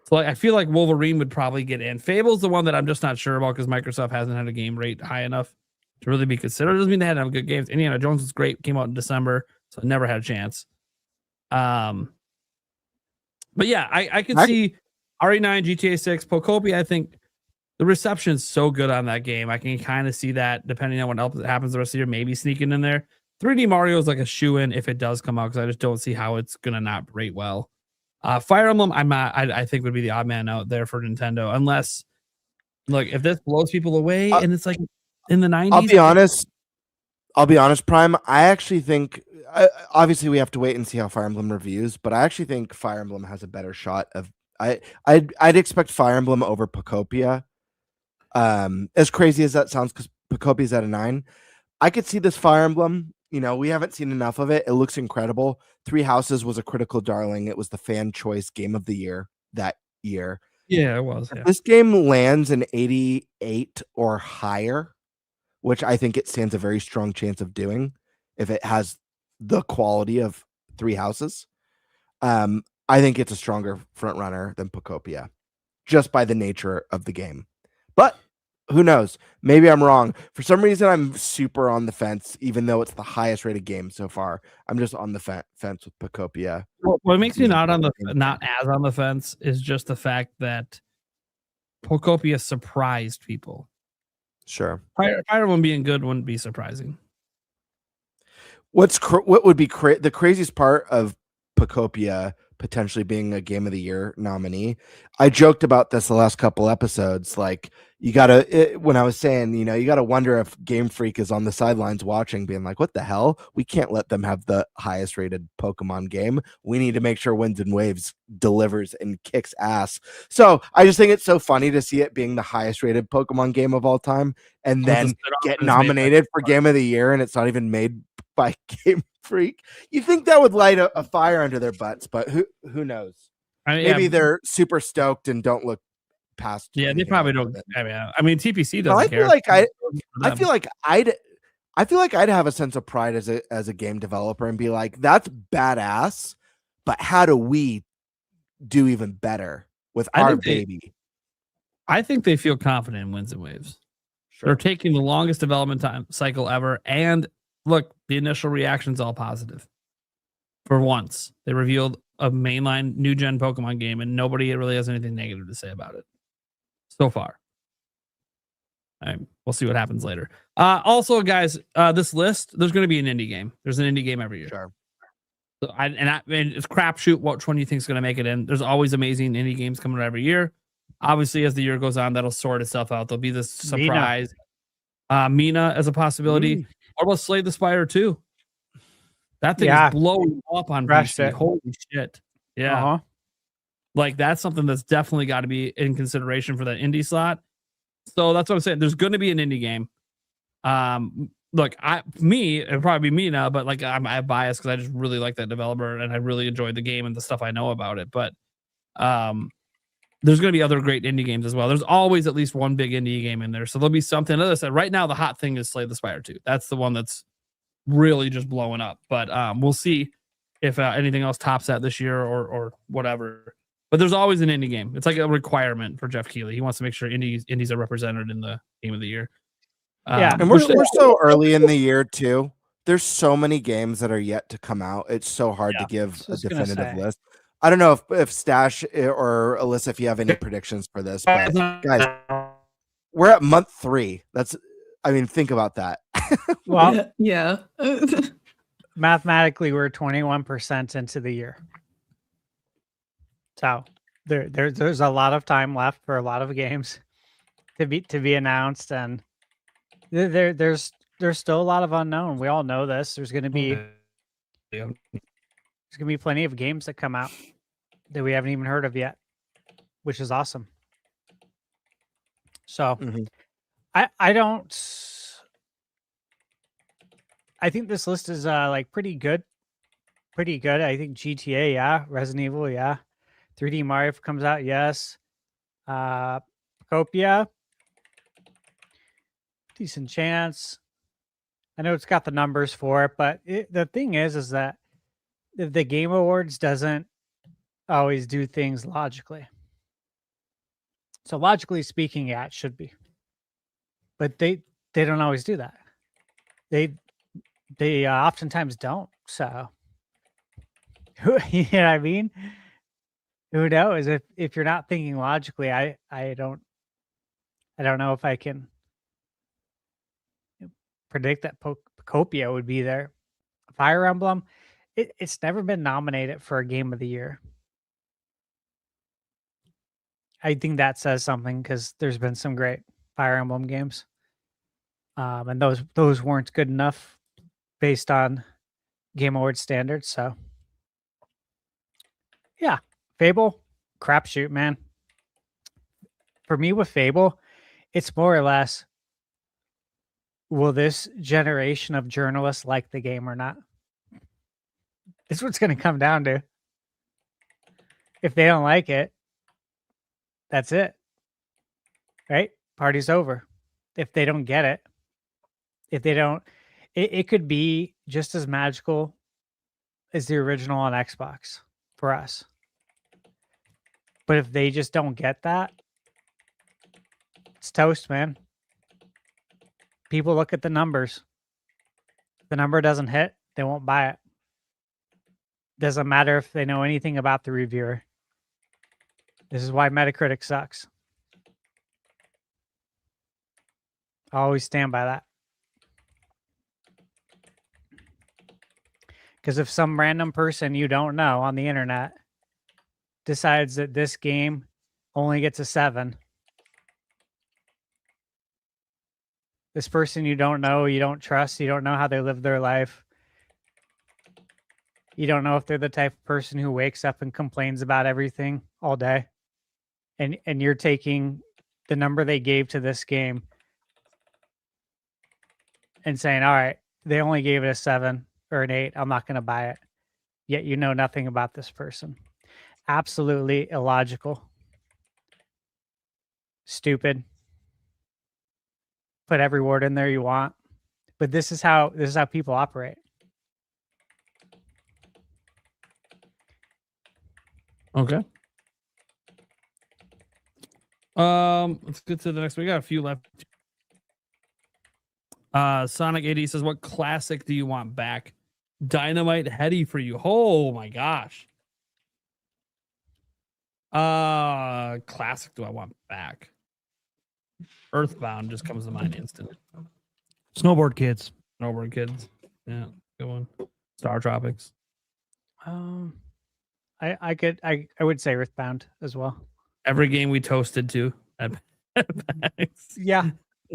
So I feel like Wolverine would probably get in. Fable's the one that I'm just not sure about because Microsoft hasn't had a game rate high enough to really be considered. It doesn't mean they hadn't have good games. Indiana Jones was great, came out in December, so I never had a chance. But yeah, I could see RE9, GTA 6, Pocopia. I think the reception's so good on that game. I can kind of see that depending on what else happens the rest of the year, maybe sneaking in there. 3D Mario is like a shoe-in if it does come out because I just don't see how it's going to not rate well. Fire Emblem, I think would be the odd man out there for Nintendo, unless, look, if this blows people away and it's like in the 90s. I'll be honest, Prime. I actually think, obviously we have to wait and see how Fire Emblem reviews, but I actually think Fire Emblem has a better shot of. I'd expect Fire Emblem over Pocopia. As crazy as that sounds, because Pocopia's at a 9, I could see this Fire Emblem. We haven't seen enough of it. It looks incredible. 3 Houses was a critical darling. It was the fan choice game of the year that year. Yeah, it was. If this game lands an 88 or higher, which I think it stands a very strong chance of doing if it has the quality of 3 Houses, I think it's a stronger front runner than Pocopia, just by the nature of the game. But who knows? Maybe I'm wrong. For some reason, I'm super on the fence, even though it's the highest rated game so far. I'm just on the fence with Pocopia. What makes me not as on the fence is just the fact that Pokopia surprised people. Sure. Fire Emblem being good wouldn't be surprising. What would be the craziest part of Pokopia potentially being a Game of the Year nominee? I joked about this the last couple episodes. Like, when I was saying, you gotta wonder if Game Freak is on the sidelines watching, being like, "What the hell? We can't let them have the highest rated Pokemon game. We need to make sure Winds and Waves delivers and kicks ass." So I just think it's so funny to see it being the highest rated Pokemon game of all time, and then get nominated for Game of the Year, and it's not even made by Game Freak. You think that would light a fire under their butts, but who knows? Maybe they're super stoked and don't look past. Yeah, they probably don't. I mean, TPC doesn't care. I feel like I'd have a sense of pride as a game developer and be like, that's badass, but how do we do even better with our baby? I think they feel confident in Winds and Waves. Sure. They're taking the longest development time cycle ever, and look, the initial reaction's all positive. For once, they revealed a mainline new gen Pokemon game, and nobody really has anything negative to say about it so far. We'll see what happens later. Also, guys, this list, there's going to be an indie game. There's an indie game every year. Sure. So it's crapshoot which one you think is going to make it in. There's always amazing indie games coming out every year. Obviously, as the year goes on, that'll sort itself out. There'll be this surprise. Mina as a possibility. What about Slay the Spire 2? That thing is blowing up on PC. Holy shit. Yeah. Like, that's something that's definitely got to be in consideration for that indie slot. So that's what I'm saying. There's going to be an indie game. Look, it'd probably be me now, but like I have bias because I just really like that developer and I really enjoyed the game and the stuff I know about it. But there's going to be other great indie games as well. There's always at least one big indie game in there. So there'll be something. As I said, right now, the hot thing is Slay the Spire 2. That's the one that's really just blowing up. But we'll see if anything else tops that this year or whatever. But there's always an indie game. It's like a requirement for Jeff Keighley. He wants to make sure indies are represented in the Game of the Year. And we're so early in the year too. There's so many games that are yet to come out. It's so hard to give a definitive list. I don't know if Stash or Alyssa, if you have any predictions for this, but guys, we're at month 3. Think about that. Well, yeah. Mathematically, we're 21% into the year. So there's a lot of time left for a lot of games to be announced, and there's still a lot of unknown. We all know this. There's going to be plenty of games that come out that we haven't even heard of yet, which is awesome. So I think this list is pretty good. I think GTA, Resident Evil, 3D Mario comes out, yes. Copia, decent chance. I know it's got the numbers for it, but the thing is that the Game Awards doesn't always do things logically. So logically speaking, it should be, but they don't always do that. They oftentimes don't. So, you know what I mean? Who knows? If you're not thinking logically, I don't know if I can predict that Copia would be there. Fire Emblem, it's never been nominated for a Game of the Year. I think that says something because there's been some great Fire Emblem games, and those weren't good enough based on Game Awards standards. So, yeah, Fable, crapshoot, man. For me with Fable, it's more or less, will this generation of journalists like the game or not? This is what it's going to come down to. If they don't like it, that's it. Right? Party's over. If they don't get it, it could be just as magical as the original on Xbox for us. But if they just don't get that, it's toast, man. People look at the numbers. If the number doesn't hit, they won't buy it. Doesn't matter if they know anything about the reviewer. This is why Metacritic sucks. I always stand by that. Because if some random person you don't know on the internet decides that this game only gets a 7, this person you don't know, you don't trust, you don't know how they live their life. You don't know if they're the type of person who wakes up and complains about everything all day. And you're taking the number they gave to this game and saying, all right, they only gave it a 7 or an 8. I'm not going to buy it. Yet you know nothing about this person. Absolutely illogical. Stupid. Put every word in there you want. But this is how people operate. Okay. Let's get to the next. We got a few left. Sonic 80 says, "What classic do you want back?" Dynamite Heady for you. Oh my gosh. Classic do I want back? Earthbound just comes to mind instant. Snowboard Kids. Snowboard Kids. Yeah, good one. Star Tropics. I would say Earthbound as well. Every game we toasted to at PAX. Yeah.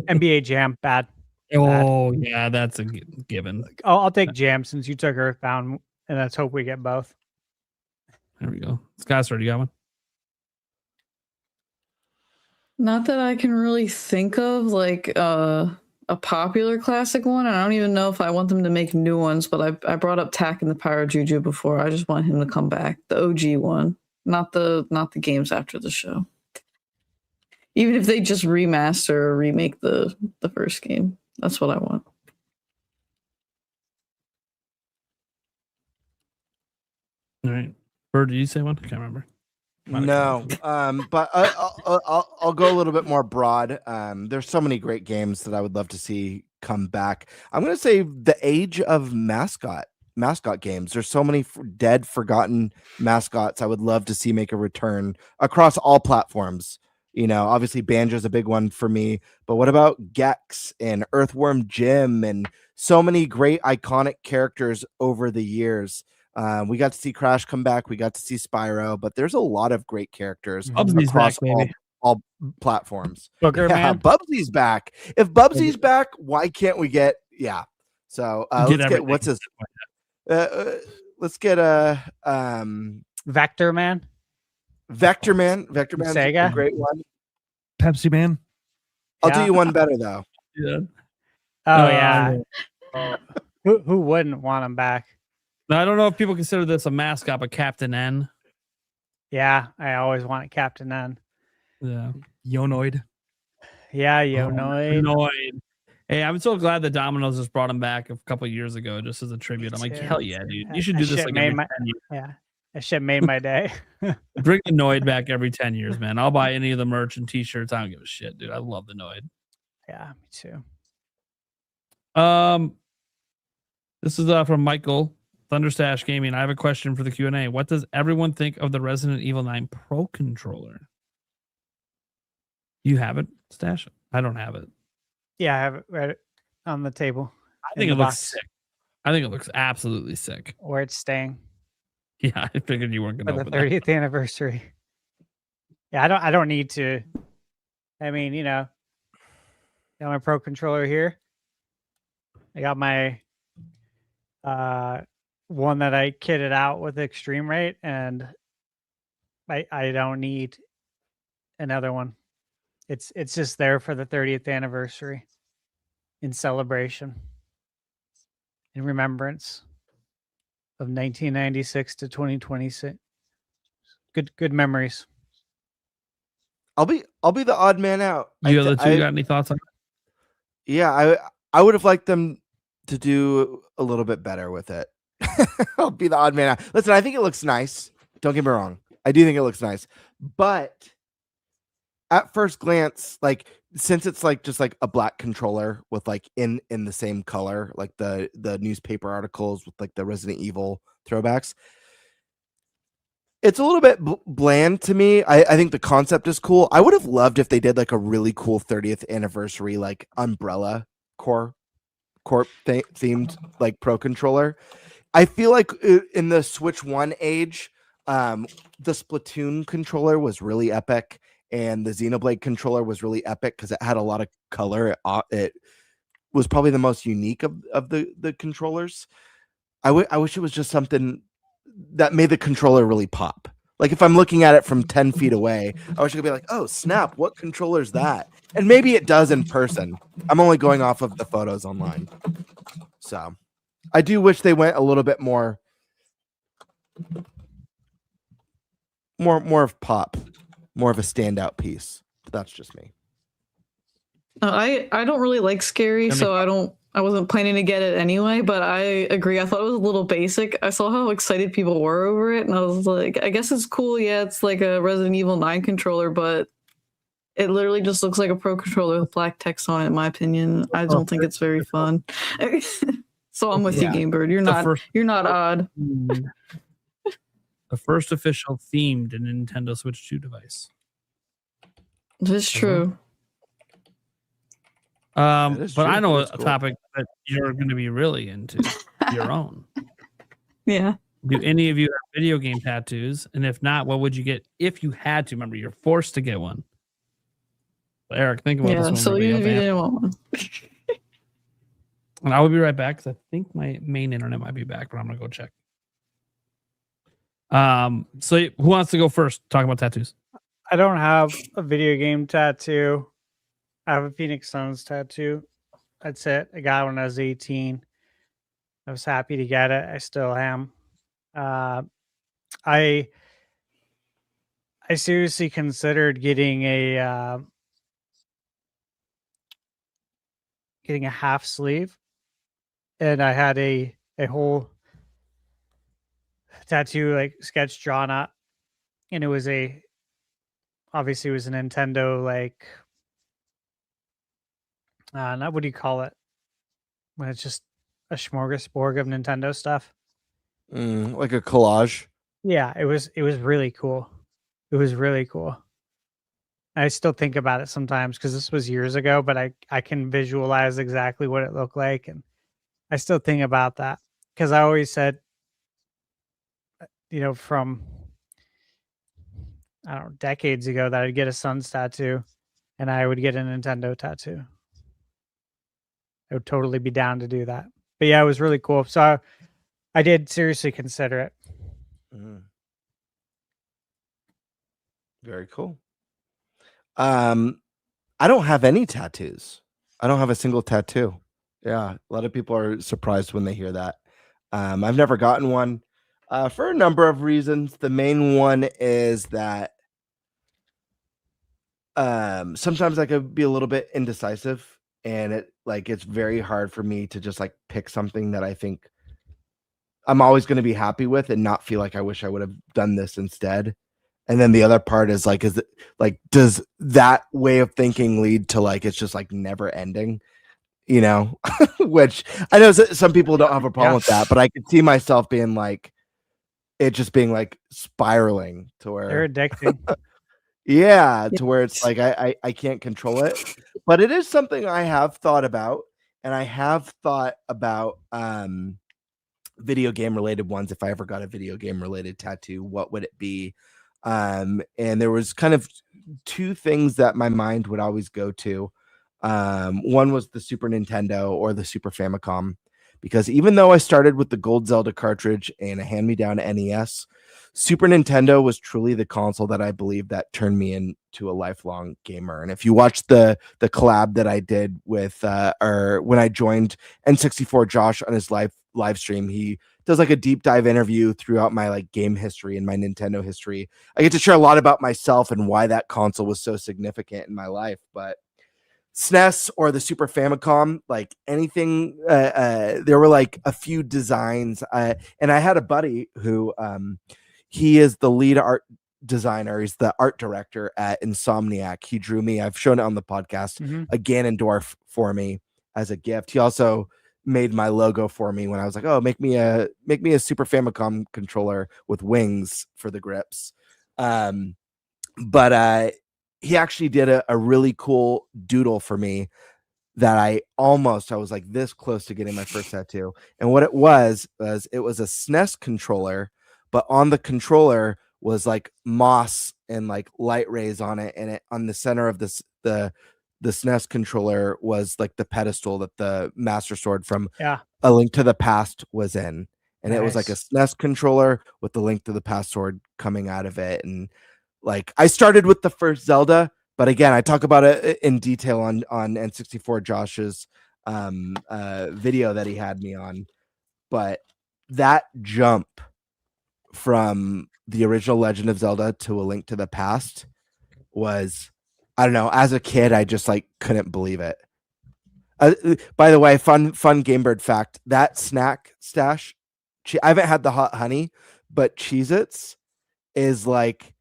NBA Jam, bad. Oh yeah, that's a given. I'll take Jam since you took Earthbound, and let's hope we get both. There we go. Scott, you got one? Not that I can really think of like a popular classic one. I don't even know if I want them to make new ones, but I brought up Tak and the Pyro Juju before. I just want him to come back. The OG one. Not the games after the show. Even if they just remaster or remake the first game. That's what I want. All right. Bird, did you say one? I can't remember. No, but I'll go a little bit more broad. There's so many great games that I would love to see come back. I'm going to say the age of mascot games. There's so many dead, forgotten mascots I would love to see make a return across all platforms. You know, obviously Banjo's a big one for me, but what about Gex and Earthworm Jim and so many great iconic characters over the years? We got to see Crash come back. We got to see Spyro, but there's a lot of great characters Bubsy's across back, baby. all platforms. Booger Man. Bubsy's back. If Bubsy's back, why can't we get So let's get what's his let's get Vector Man. Vector Man's Sega. a great one. Pepsi Man. I'll do you one better though. Yeah. Oh yeah. Who wouldn't want him back? Now, I don't know if people consider this a mascot, but Captain N. Yeah, I always wanted Captain N. Yeah. Yonoid. Yeah, Yonoid. Yonoid. Hey, I'm so glad that Domino's just brought him back a couple years ago just as a tribute. I'm like, hell yeah, dude. You should do this like every 10 years. Yeah, that shit made my day. Bring the Noid back every 10 years, man. I'll buy any of the merch and t-shirts. I don't give a shit, dude. I love the Noid. Yeah, me too. This is from Michael Thunderstash Gaming. I have a question for the Q&A. What does everyone think of the Resident Evil 9 Pro controller? You have it, Stash? I don't have it. Yeah, I have it right on the table. I think it looks sick. I think it looks absolutely sick. Where it's staying. Yeah, I figured you weren't going to for the 30th anniversary. Yeah, I don't need to. I mean, you know, got my Pro controller here. I got my one that I kitted out with Extreme Rate, and I don't need another one. It's just there for the 30th anniversary in celebration, in remembrance of 1996 to 2026. Good memories. I'll be the odd man out. You other two got any thoughts on it? Yeah, I would have liked them to do a little bit better with it. I'll be the odd man out. Listen, I think it looks nice. Don't get me wrong. I do think it looks nice. But at first glance, like, since it's like just like a black controller with like in the same color, like the newspaper articles with like the Resident Evil throwbacks, It's a little bit bland to me. I think the concept is cool. I would have loved if they did like a really cool 30th anniversary like umbrella core themed like pro controller. I feel like in the Switch 1 age, the Splatoon controller was really epic, and the Xenoblade controller was really epic because it had a lot of color. It was probably the most unique of the controllers. I wish it was just something that made the controller really pop. Like if I'm looking at it from 10 feet away, I wish I could be like, oh, snap, what controller is that? And maybe it does in person. I'm only going off of the photos online. So I do wish they went a little bit more of pop, more of a standout piece. But that's just me. I don't really like scary, so I wasn't planning to get it anyway, but I agree. I thought it was a little basic. I saw how excited people were over it, and I was like, I guess it's cool. Yeah, it's like a Resident Evil 9 controller, but it literally just looks like a pro controller with black text on it, in my opinion. I don't think it's very fun. So I'm with you, Gamebird. You're not odd. The first official themed Nintendo Switch 2 device. That's true. But I know a topic that you're going to be really into, your own. Yeah. Do any of you have video game tattoos? And if not, what would you get if you had to? Remember, you're forced to get one. Eric, think about this one. So you didn't want one. And I will be right back because I think my main internet might be back, but I'm going to go check. So who wants to go first? Talk about tattoos. I don't have a video game tattoo. I have a Phoenix Suns tattoo. That's it. I got one when I was 18. I was happy to get it. I still am. I seriously considered getting a half sleeve, and I had a whole tattoo like sketch drawn up, and it was obviously it was a Nintendo like not what do you call it when it's just a smorgasbord of Nintendo stuff. Like a collage. Yeah, it was really cool. It was really cool. I still think about it sometimes because this was years ago, but I can visualize exactly what it looked like, and I still think about that because I always said, from I don't know, decades ago that I'd get a Suns tattoo and I would get a Nintendo tattoo. I would totally be down to do that. But yeah, it was really cool. So I did seriously consider it. Very cool. I don't have any tattoos. I don't have a single tattoo. Yeah, a lot of people are surprised when they hear that. I've never gotten one for a number of reasons. The main one is that sometimes I could be a little bit indecisive, and it's very hard for me to just like pick something that I think I'm always going to be happy with and not feel like I wish I would have done this instead. And then the other part is like, does that way of thinking lead to like, it's just like never ending, which I know some people don't have a problem with that, but I could see myself being like, it just being like spiraling to where they're addicting. Yeah, to where it's like I can't control it. But it is something I have thought about, and I have thought about video game related ones. If I ever got a video game related tattoo, what would it be? And there was kind of two things that my mind would always go to. One was the Super Nintendo or the Super Famicom, because even though I started with the Gold Zelda cartridge and a hand-me-down NES, Super Nintendo was truly the console that I believe that turned me into a lifelong gamer. And if you watch the collab that I did with or when I joined N64 Josh on his live stream, he does like a deep dive interview throughout my like game history and my Nintendo history. I get to share a lot about myself and why that console was so significant in my life. But SNES or the Super Famicom, like anything, there were like a few designs. And I had a buddy who he is the lead art designer. He's the art director at Insomniac. He drew me, I've shown it on the podcast, a Ganondorf for me as a gift. He also made my logo for me when I was like, oh, make me a Super Famicom controller with wings for the grips. But he actually did a really cool doodle for me that I was like this close to getting my first tattoo. And what it was a SNES controller, but on the controller was like moss and like light rays on it, and it on the center of this the SNES controller was like the pedestal that the Master Sword from A Link to the Past was in. And it was like a SNES controller with the Link to the Past sword coming out of it. And like I started with the first Zelda, but again, I talk about it in detail on N64 Josh's video that he had me on. But that jump from the original Legend of Zelda to A Link to the Past was, I don't know, as a kid, I just like couldn't believe it. By the way, fun Gamebird fact, that snack stash, I haven't had the hot honey, but Cheez-Its is like,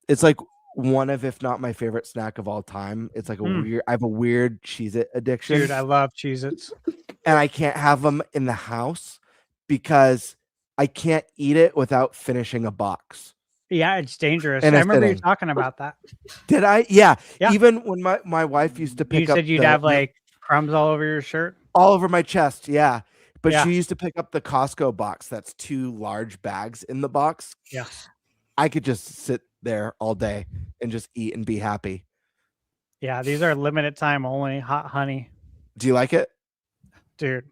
it's like one of, if not my favorite snack of all time. It's like I have a weird Cheez-It addiction. Dude, I love Cheez-Its. And I can't have them in the house because I can't eat it without finishing a box. Yeah, it's dangerous. And I remember you talking about that. Did I? Yeah. Even when my wife used to pick up. You said you'd have like crumbs all over your shirt? All over my chest, yeah. But Yeah. she used to pick up the Costco box. That's 2 large bags in the box. Yeah. I could just sit there all day and just eat and be happy. Yeah, these are limited time only hot honey. Do you like it? Dude,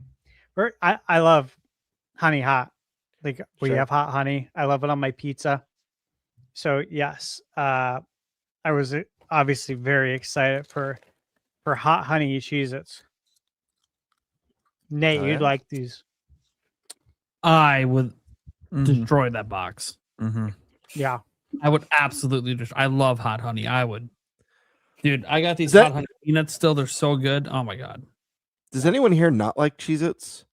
I love honey hot. Like we Sure. have hot honey. I love it on my pizza. So yes, I was obviously very excited for hot honey Cheez-Its. Nate, Oh, you'd yeah? like these. I would Mhm. destroy that box. Mhm. Yeah. I would absolutely destroy. I love hot honey. I would. Dude, I got these Is that- hot honey peanuts still. They're so good. Oh my God. Does anyone here not like Cheez-Its?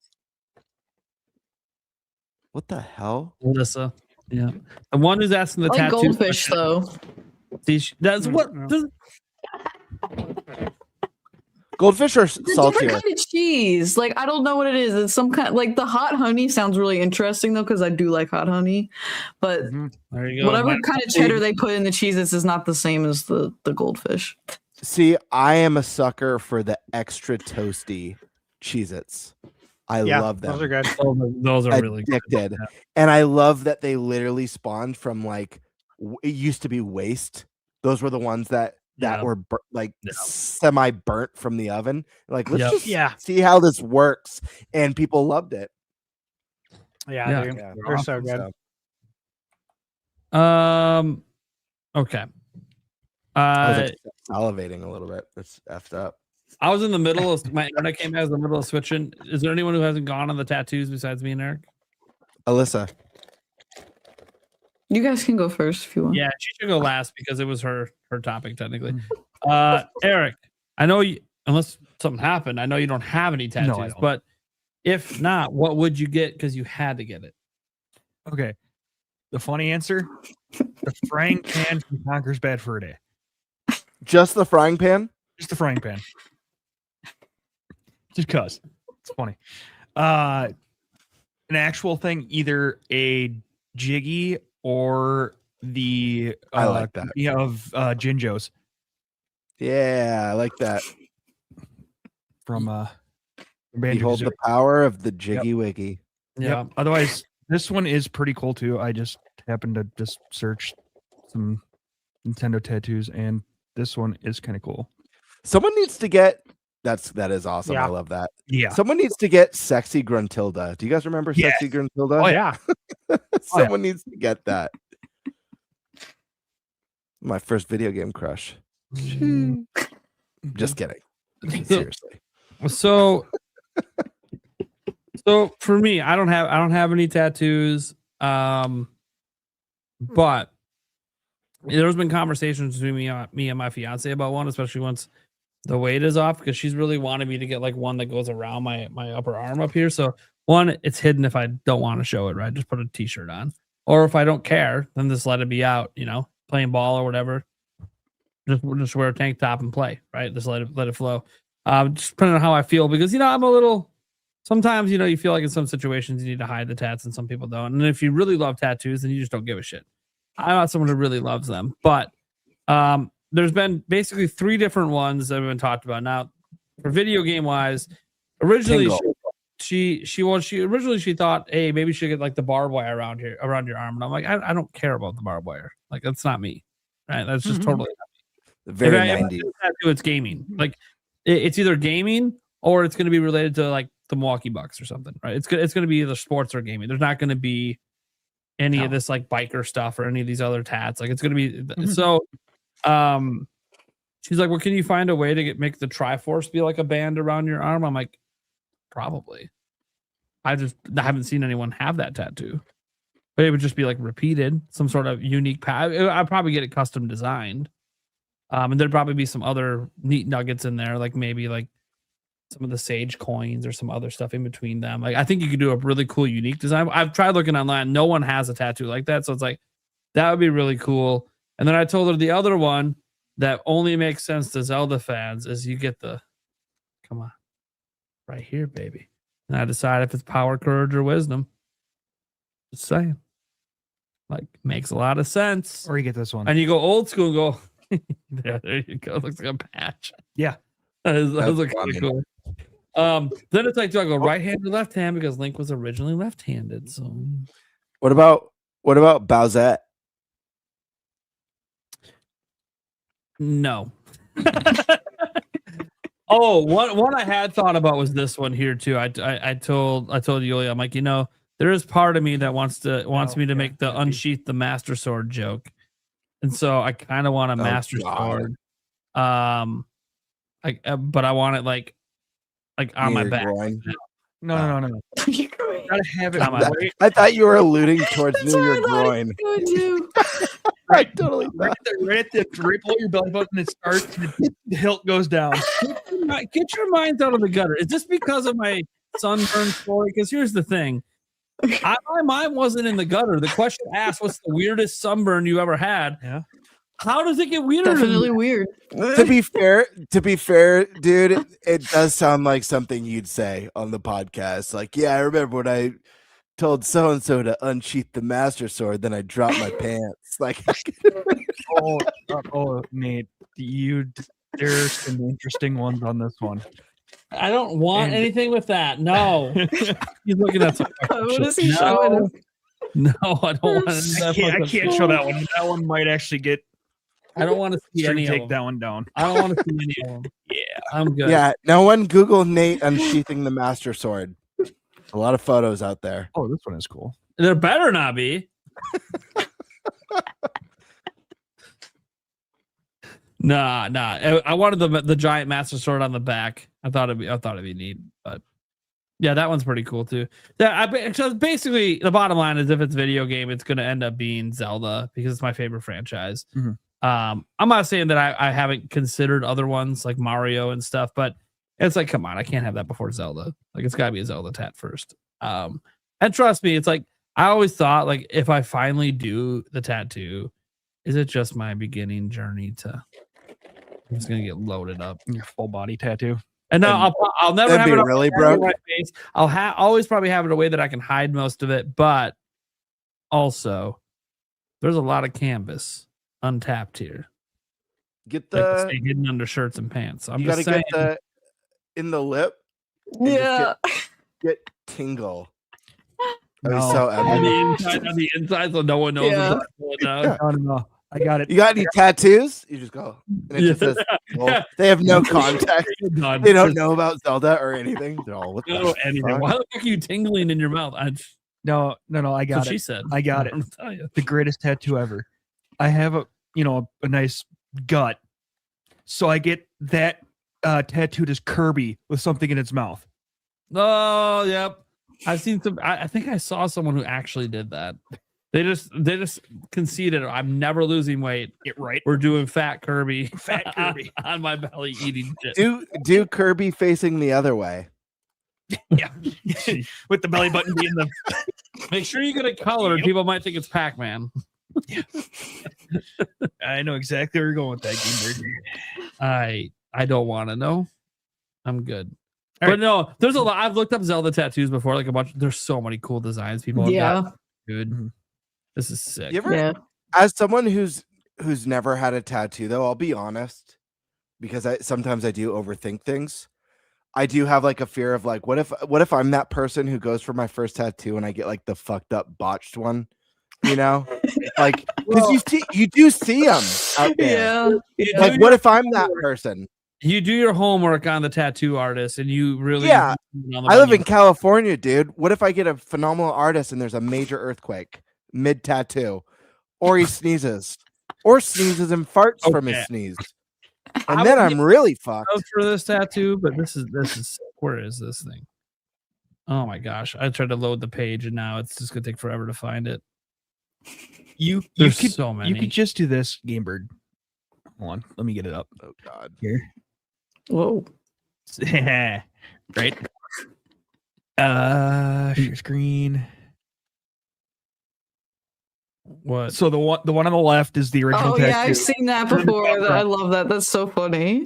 What the hell? Melissa. Yeah. The one who's asking the I like tattoo. goldfish though. See, that's what. Mm. Goldfish are It's a different saltier. kind of cheese. Like I don't know what it is. It's some kind like the hot honey sounds really interesting though because I do like hot honey, but There you go. whatever Mine- kind of cheddar they put in the Cheez-Its is not the same as the goldfish. See, I am a sucker for the extra toasty Cheez-Its. I love them. Those are good. Those are really good. Addicted. And I love that they literally spawned from like it used to be waste. Those were the ones that Yeah. were like Yeah. semi burnt from the oven. Like let's Yep. just Yeah. see how this works, and people loved it. Yeah, Yeah. dude. Yeah. They're so good. Okay. I was like, salivating a little bit. It's effed up. I was in the middle of my internet came out. I was in the middle of switching. Is there anyone who hasn't gone on the tattoos besides me and Eric? Alyssa, You guys can go first if you want. Yeah, she should go last because it was her topic technically. Eric, I know you, unless something happened, I know you don't have any tattoos, don't. but if not, what would you get because you had to get it? Okay. The funny answer: the frying pan from Conker's Bad Fur Day. just the frying pan. Just the frying pan. Just cause it's funny. An actual thing, either a jiggy or the I like that. of Jinjo's Yeah, I like that. from Behold the power of the Jiggy Wiggy. Yeah. Yep. Otherwise, this one is pretty cool too. I just happened to just search some Nintendo tattoos, and this one is kind of cool. Someone needs to get that is awesome. Yeah. I love that. Yeah. Someone needs to get Sexy Gruntilda. Do you guys remember Yes. Sexy Gruntilda? Oh yeah. Someone needs to get that. My first video game crush. Just kidding. Seriously. So for me, I don't have any tattoos. But there's been conversations between me and my fiance about one, especially once the weight is off, because she's really wanted me to get like one that goes around my upper arm up here. So one, it's hidden if I don't want to show it, right? Just put a t-shirt on. Or if I don't care, then just let it be out, playing ball or whatever. Just wear a tank top and play, right? Just let it flow. Just depending on how I feel, because I'm a little sometimes, you know, you feel like in some situations you need to hide the tats and some people don't. And if you really love tattoos, then you just don't give a shit. I'm not someone who really loves them, but there's been basically 3 different ones that have been talked about. Now, for video game wise, originally she thought, hey, maybe she should get like the barbed wire around your arm. And I'm like, I don't care about the barbed wire. Like, that's not me. Right. That's just totally very if 90s. It's gaming. Like it's either gaming or it's going to be related to like the Milwaukee Bucks or something. Right. It's going to be either sports or gaming. There's not going to be any of this like biker stuff or any of these other tats. Like it's going to be so. She's like, well, can you find a way to make the Triforce be like a band around your arm? I'm like, probably. I haven't seen anyone have that tattoo, but it would just be like repeated, some sort of unique I'd probably get it custom designed. And there'd probably be some other neat nuggets in there, like maybe like some of the sage coins or some other stuff in between them. Like I think you could do a really cool, unique design. I've tried looking online. No one has a tattoo like that. So it's like, that would be really cool. And then I told her the other one that only makes sense to Zelda fans is you get the, come on, right here, baby. And I decide if it's power, courage, or wisdom. Just saying. Like, makes a lot of sense. Or you get this one. And you go old school and go, there you go. It looks like a patch. Yeah. That looks kind of cool. Then it's like, do I go right hand or left hand? Because Link was originally left-handed. So What about Bowsette? No. Oh, one I had thought about was this one here too. I told Yulia, I'm like, you know, there is part of me that wants me to make the unsheath the Master Sword joke, and so I kind of want a Master Sword. But I want it like on my back. No. Gotta have it on my way. I thought you were alluding towards near your groin. Right, totally. Right below your belly button, it starts. The hilt goes down. Get your minds out of the gutter. Is this because of my sunburn story? Because here's the thing. My mind wasn't in the gutter. The question asked, what's the weirdest sunburn you ever had? Yeah. How does it get weirder? Definitely weird. To be fair, dude, it does sound like something you'd say on the podcast. Like, yeah, I remember when I told so-and-so to unsheath the Master Sword, then I dropped my pants. Like, Nate, there's some interesting ones on this one. I don't want anything with that. No. He's looking at some. What is he showing? No, I don't want to. I can't show that one. That one might actually get. I don't want to see any take of them. that one down. I don't want to see any of them. Yeah, I'm good. yeah, no one Google Nate unsheathing the Master Sword. A lot of photos out there. Oh, this one is cool. There better not be. Nah. I wanted the giant Master Sword on the back. I thought it'd be neat, but yeah, that one's pretty cool too. Yeah, so basically the bottom line is if it's a video game, it's going to end up being Zelda because it's my favorite franchise. Mm-hmm. I'm not saying that I haven't considered other ones like Mario and stuff, but it's like, come on, I can't have that before Zelda. Like, it's got to be a Zelda tat first. And trust me, it's like I always thought, like, if I finally do the tattoo, is it just my beginning journey to? I'm just gonna get loaded up. Your full body tattoo. And now I'll never have it really broke. my face. I'll always probably have it a way that I can hide most of it, but also there's a lot of canvas untapped here. Get Like stay hidden under shirts and pants. I'm you just gotta saying. get in the lip. Yeah. Get tingle. No. So on the inside, so no one knows. Yeah. No. I got it. You got any tattoos? You just go. And it just says, well, they have no context. They don't know about Zelda or anything. They're all with anything. Why the fuck are you tingling in your mouth? No. I got it. She said. I got it. The greatest tattoo ever. I have a nice gut, so I get that tattooed as Kirby with something in its mouth. Oh, yep. I've seen some. I think I saw someone who actually did that. They just conceded. I'm never losing weight. Get right. We're doing fat Kirby. Fat Kirby on my belly eating shit. Do Kirby facing the other way. Yeah, with the belly button being the. Make sure you get it colored. People might think it's Pac-Man. Yeah. I know exactly where you're going with that, Game Bird. I don't want to know. I'm good. But no, there's a lot. I've looked up Zelda tattoos before, like a bunch. There's so many cool designs people have got. Dude, this is sick. You ever, as someone who's never had a tattoo, though, I'll be honest, because sometimes I do overthink things. I do have like a fear of like, what if I'm that person who goes for my first tattoo and I get like the fucked up botched one, you know, like because you do see them out there. Yeah. Like, what if I'm that person? You do your homework on the tattoo artist, and you really I live in California, dude. What if I get a phenomenal artist and there's a major earthquake mid tattoo, or he sneezes, and farts from his sneeze? And then I'm really fucked for this tattoo, but this is sick. Where is this thing? Oh my gosh. I tried to load the page and now it's just gonna take forever to find it. There's so many. You could just do this, Gamebird. Hold on, let me get it up. Oh god. Here. Whoa. Right. Share screen. What? So the one on the left is the original tattoo. Yeah, I've seen that before. I love that. That's so funny.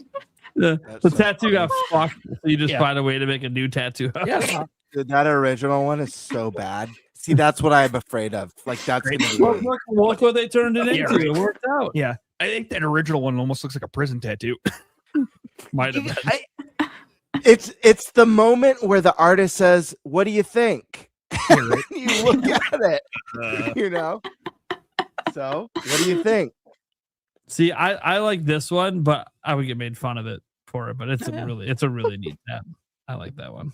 The tattoo got fucked, so you just find a way to make a new tattoo. Yeah. Dude, that original one is so bad. See, that's what I'm afraid of. Like, that's look what they turned it into. It worked out. Yeah, I think that original one almost looks like a prison tattoo. Might have been. It's the moment where the artist says, "What do you think?" You look at it, you know. So, what do you think? See, I like this one, but I would get made fun of it for it. But it's a really neat tab. I like that one.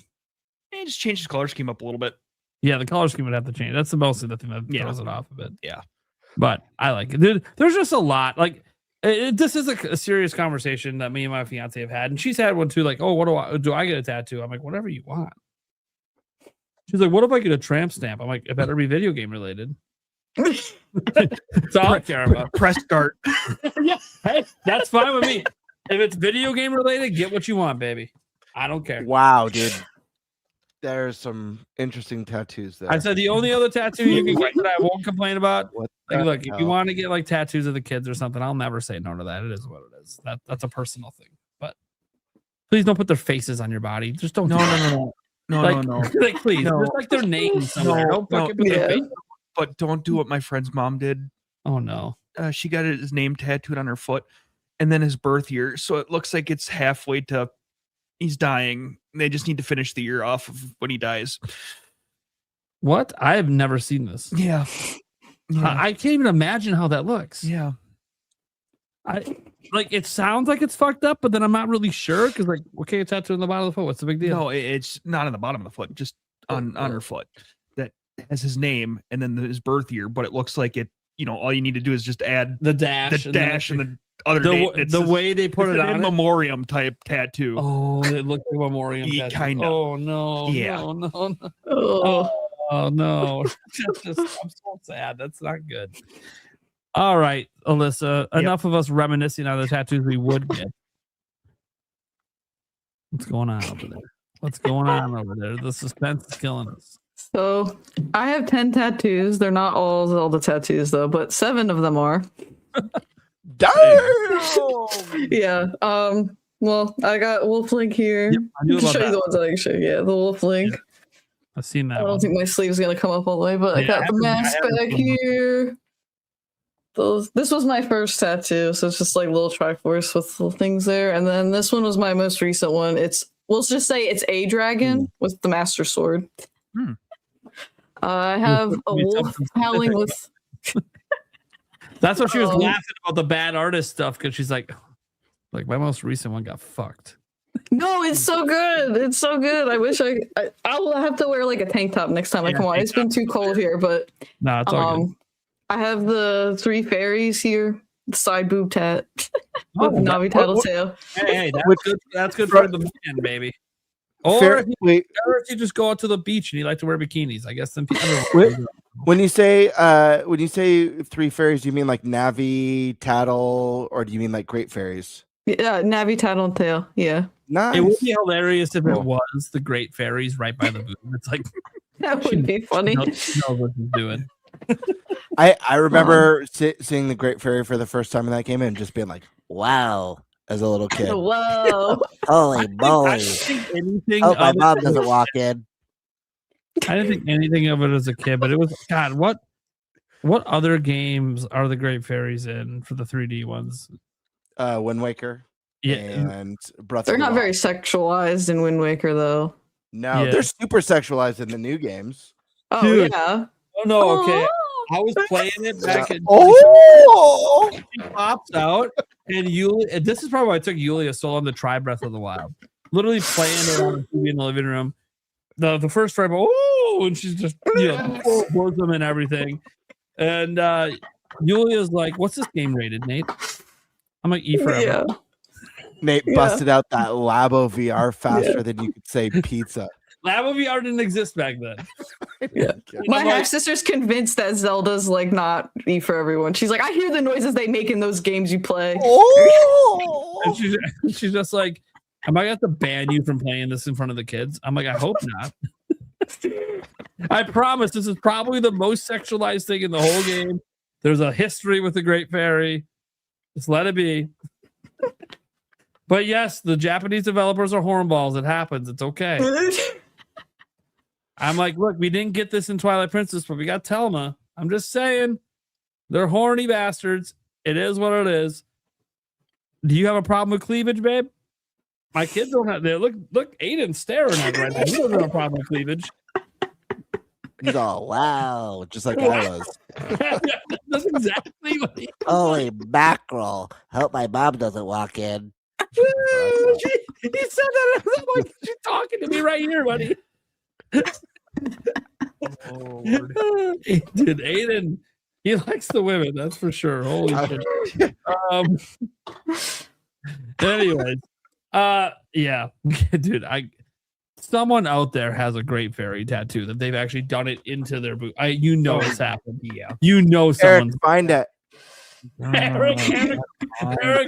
And just change the color scheme up a little bit. Yeah, the color scheme would have to change. That's mostly the thing that throws it off a bit. Yeah, but I like it. Dude, there's just a lot. Like, this is a serious conversation that me and my fiance have had, and she's had one too. Like, oh, what do I get a tattoo? I'm like, whatever you want. She's like, what if I get a tramp stamp? I'm like, it better be video game related. That's all I care about. Press start. Yeah, hey, that's fine with me. If it's video game related, get what you want, baby. I don't care. Wow, dude. There's some interesting tattoos there. I said the only other tattoo you can get that I won't complain about. Like, look, if you want to get like tattoos of the kids or something, I'll never say no to that. It is what it is. That's a personal thing. But please don't put their faces on your body. Just don't. No. Like, please, just like their names somewhere. Don't fucking put their face. But don't do what my friend's mom did. Oh no. She got his name tattooed on her foot, and then his birth year. So it looks like it's halfway to he's dying. They just need to finish the year off of when he dies. What? I have never seen this. Yeah. I can't even imagine how that looks. Yeah. It sounds like it's fucked up, but then I'm not really sure because, like, okay, it's tattooed on the bottom of the foot. What's the big deal? No, it's not on the bottom of the foot, just on her foot. That has his name and then his birth year, but it looks like it. You know, all you need to do is just add the dash, and the other name. The way they put it on in memoriam type tattoo. Oh, it looks like a memoriam tattoo. Kind of. Oh no. Yeah. No. Oh no. I'm so sad. That's not good. All right, Alyssa. Enough of us reminiscing on the tattoos we would get. What's going on over there? The suspense is killing us. So I have 10 tattoos. They're not all Zelda tattoos though, but 7 of them are. Damn. Yeah. Well, I got Wolf Link here. Yep, I knew I can about show you that. the ones that I can show you. Yeah, the Wolf Link. Yeah, I've seen that. I don't think my sleeve's gonna come up all the way, but Yeah, I got the mask haven't back seen here. This was my first tattoo, so it's just like little Triforce with little things there. And then this one was my most recent one. Let's just say it's a dragon with the Master Sword. I have a wolf howling with. That's what she was laughing about the bad artist stuff because she's like my most recent one got fucked. No, it's so good. It's so good. I wish I will have to wear like a tank top next time I come on. It's been too cold here, but no, it's all good. I have the 3 fairies here, the side boob tat with Navi tattletale. Hey, that's good for the man, baby. Or if you just go out to the beach and you like to wear bikinis, I guess then people. When you say 3 fairies, do you mean like Navi, Tattle, or do you mean like Great Fairies? Yeah, Navi tattletale. Yeah. Nice. It would be hilarious if it was the Great Fairies right by the boob. It's like that would be funny. She knows what she's doing. I remember seeing the Great Fairy for the first time in that game and just being like, wow, as a little kid. Whoa. Holy moly! Anything Hope my of mom it, doesn't walk in. I didn't think anything of it as a kid, but it was God. What other games are the Great Fairies in for the 3D ones? Wind Waker. Yeah, And Breath They're of the not very Wild. sexualized in Wind Waker, though. No, Yeah. they're super sexualized in the new games. Oh, Dude. yeah. oh no, okay. Oh. I was playing it back in. Oh, She pops out, and Yulia. And this is probably why I took Yulia so long to try Breath of the Wild. Literally playing it on the TV in the living room. The first frame, and she's just full bosom and everything. And Yulia's like, "What's this game rated, Nate?" I'm like, "E forever." Yeah. Nate busted out that Labo VR faster than you could say pizza. Labo VR didn't exist back then. My I'm like- half sister's convinced that Zelda's like not E for everyone. She's like, I hear the noises they make in those games you play. Oh, And she's just like, am I gonna have to ban you from playing this in front of the kids? I'm like, I hope not. I promise this is probably the most sexualized thing in the whole game. There's a history with the Great Fairy. Just let it be. But yes, the Japanese developers are hornballs. It happens. It's okay. I'm like, look, we didn't get this in Twilight Princess, but we got Telma. I'm just saying, they're horny bastards. It is what it is. Do you have a problem with cleavage, babe? My kids don't have. They look, Aiden's staring at right now. He doesn't have a problem with cleavage. he's all wow, just like I was. That's exactly what he. Holy mackerel! Hope my mom doesn't walk in. He said that. I'm like, she's talking to me right here, buddy. Dude, Aiden, he likes the women, that's for sure. Holy shit. Anyways, yeah, dude, someone out there has a Great Fairy tattoo that they've actually done it into their boot. It's happened. Yeah. Eric, Someone's find it. Eric,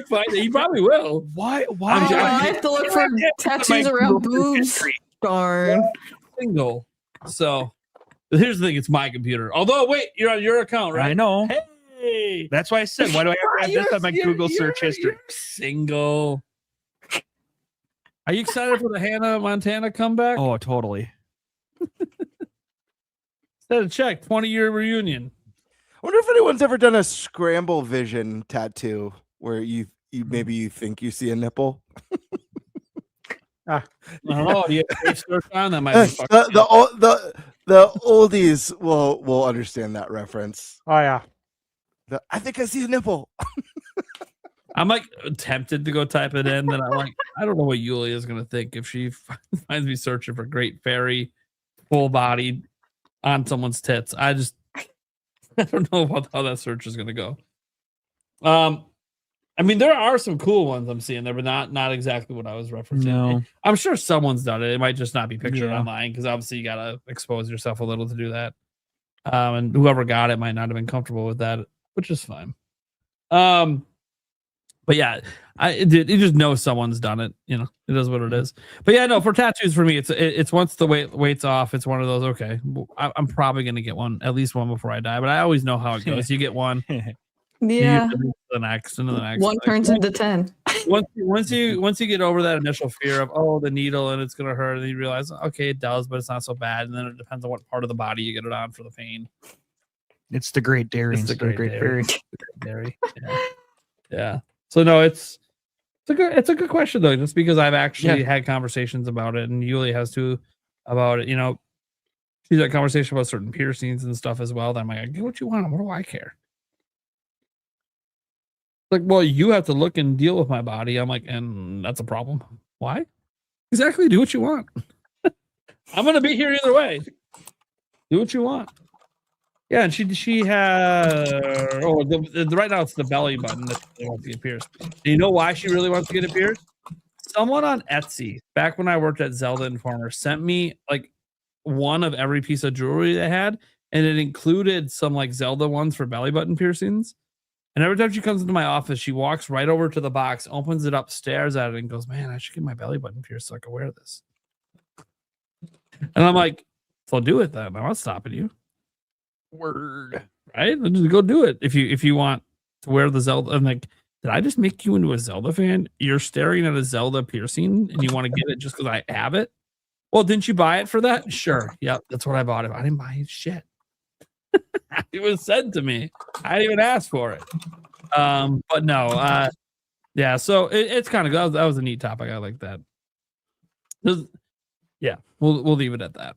find it. He probably will. Why? I have to look for tattoos around boobs. Darn. Single. So here's the thing: it's my computer. Although, wait, you're on your account, right? I know. Hey, That's why I said, why do I have to have this on my Google search history? You're single. Are you excited for the Hannah Montana comeback? Oh, totally. Set a check. 20-year reunion. I wonder if anyone's ever done a scramble vision tattoo where you maybe you think you see a nipple. I don't know. You have to on that might be The oldies will understand that reference. Oh yeah. I think I see a nipple. I'm like tempted to go type it in, then I'm like, I don't know what Yulia is gonna think if she finds me searching for Great Fairy, full bodied on someone's tits. I don't know about how that search is gonna go. I mean, there are some cool ones I'm seeing there, but not exactly what I was referencing. No. I'm sure someone's done it. It might just not be pictured Yeah. online because obviously you gotta expose yourself a little to do that. And whoever got it might not have been comfortable with that, which is fine. But yeah, you just know someone's done it. You know, it is what it is. But yeah, no, for tattoos for me, it's once the weight's off, it's one of those. Okay, I'm probably gonna get one, at least one before I die. But I always know how it goes. You get one, Yeah. you the next, and the next. One turns into 10. Once you get over that initial fear of the needle and it's gonna hurt, and you realize okay it does, but it's not so bad. And then it depends on what part of the body you get it on for the pain. It's the Great Dairy. It's the instead of Great Fairy. Dairy. Yeah. So no, it's a good question though, just because I've actually had conversations about it, and Yulia has too about it. You know, she's had conversation about certain piercings and stuff as well. That I'm like, get what you want. What do I care? Like, well, you have to look and deal with my body. I'm like, and that's a problem. Why? Exactly. Do what you want. I'm gonna be here either way. Do what you want. Yeah, and she had right now it's the belly button that she wants to get pierced. Do you know why she really wants to get it pierced? Someone on Etsy, back when I worked at Zelda Informer, sent me like one of every piece of jewelry they had, and it included some like Zelda ones for belly button piercings. And every time she comes into my office, she walks right over to the box, opens it up, stares at it, and goes, "Man, I should get my belly button pierced so I can wear this." And I'm like, "So do it then. I'm not stopping you." Word, right? Just go do it if you want to wear the Zelda and like did I just make you into a Zelda fan? You're staring at a Zelda piercing and you want to get it just because I have it? Well, didn't you buy it for that? Sure. Yep, that's what I bought it. I didn't buy shit. It was said to me. I didn't even ask for it. But no, yeah, so it's kind of that was a neat topic. I like that. Yeah, we'll leave it at that.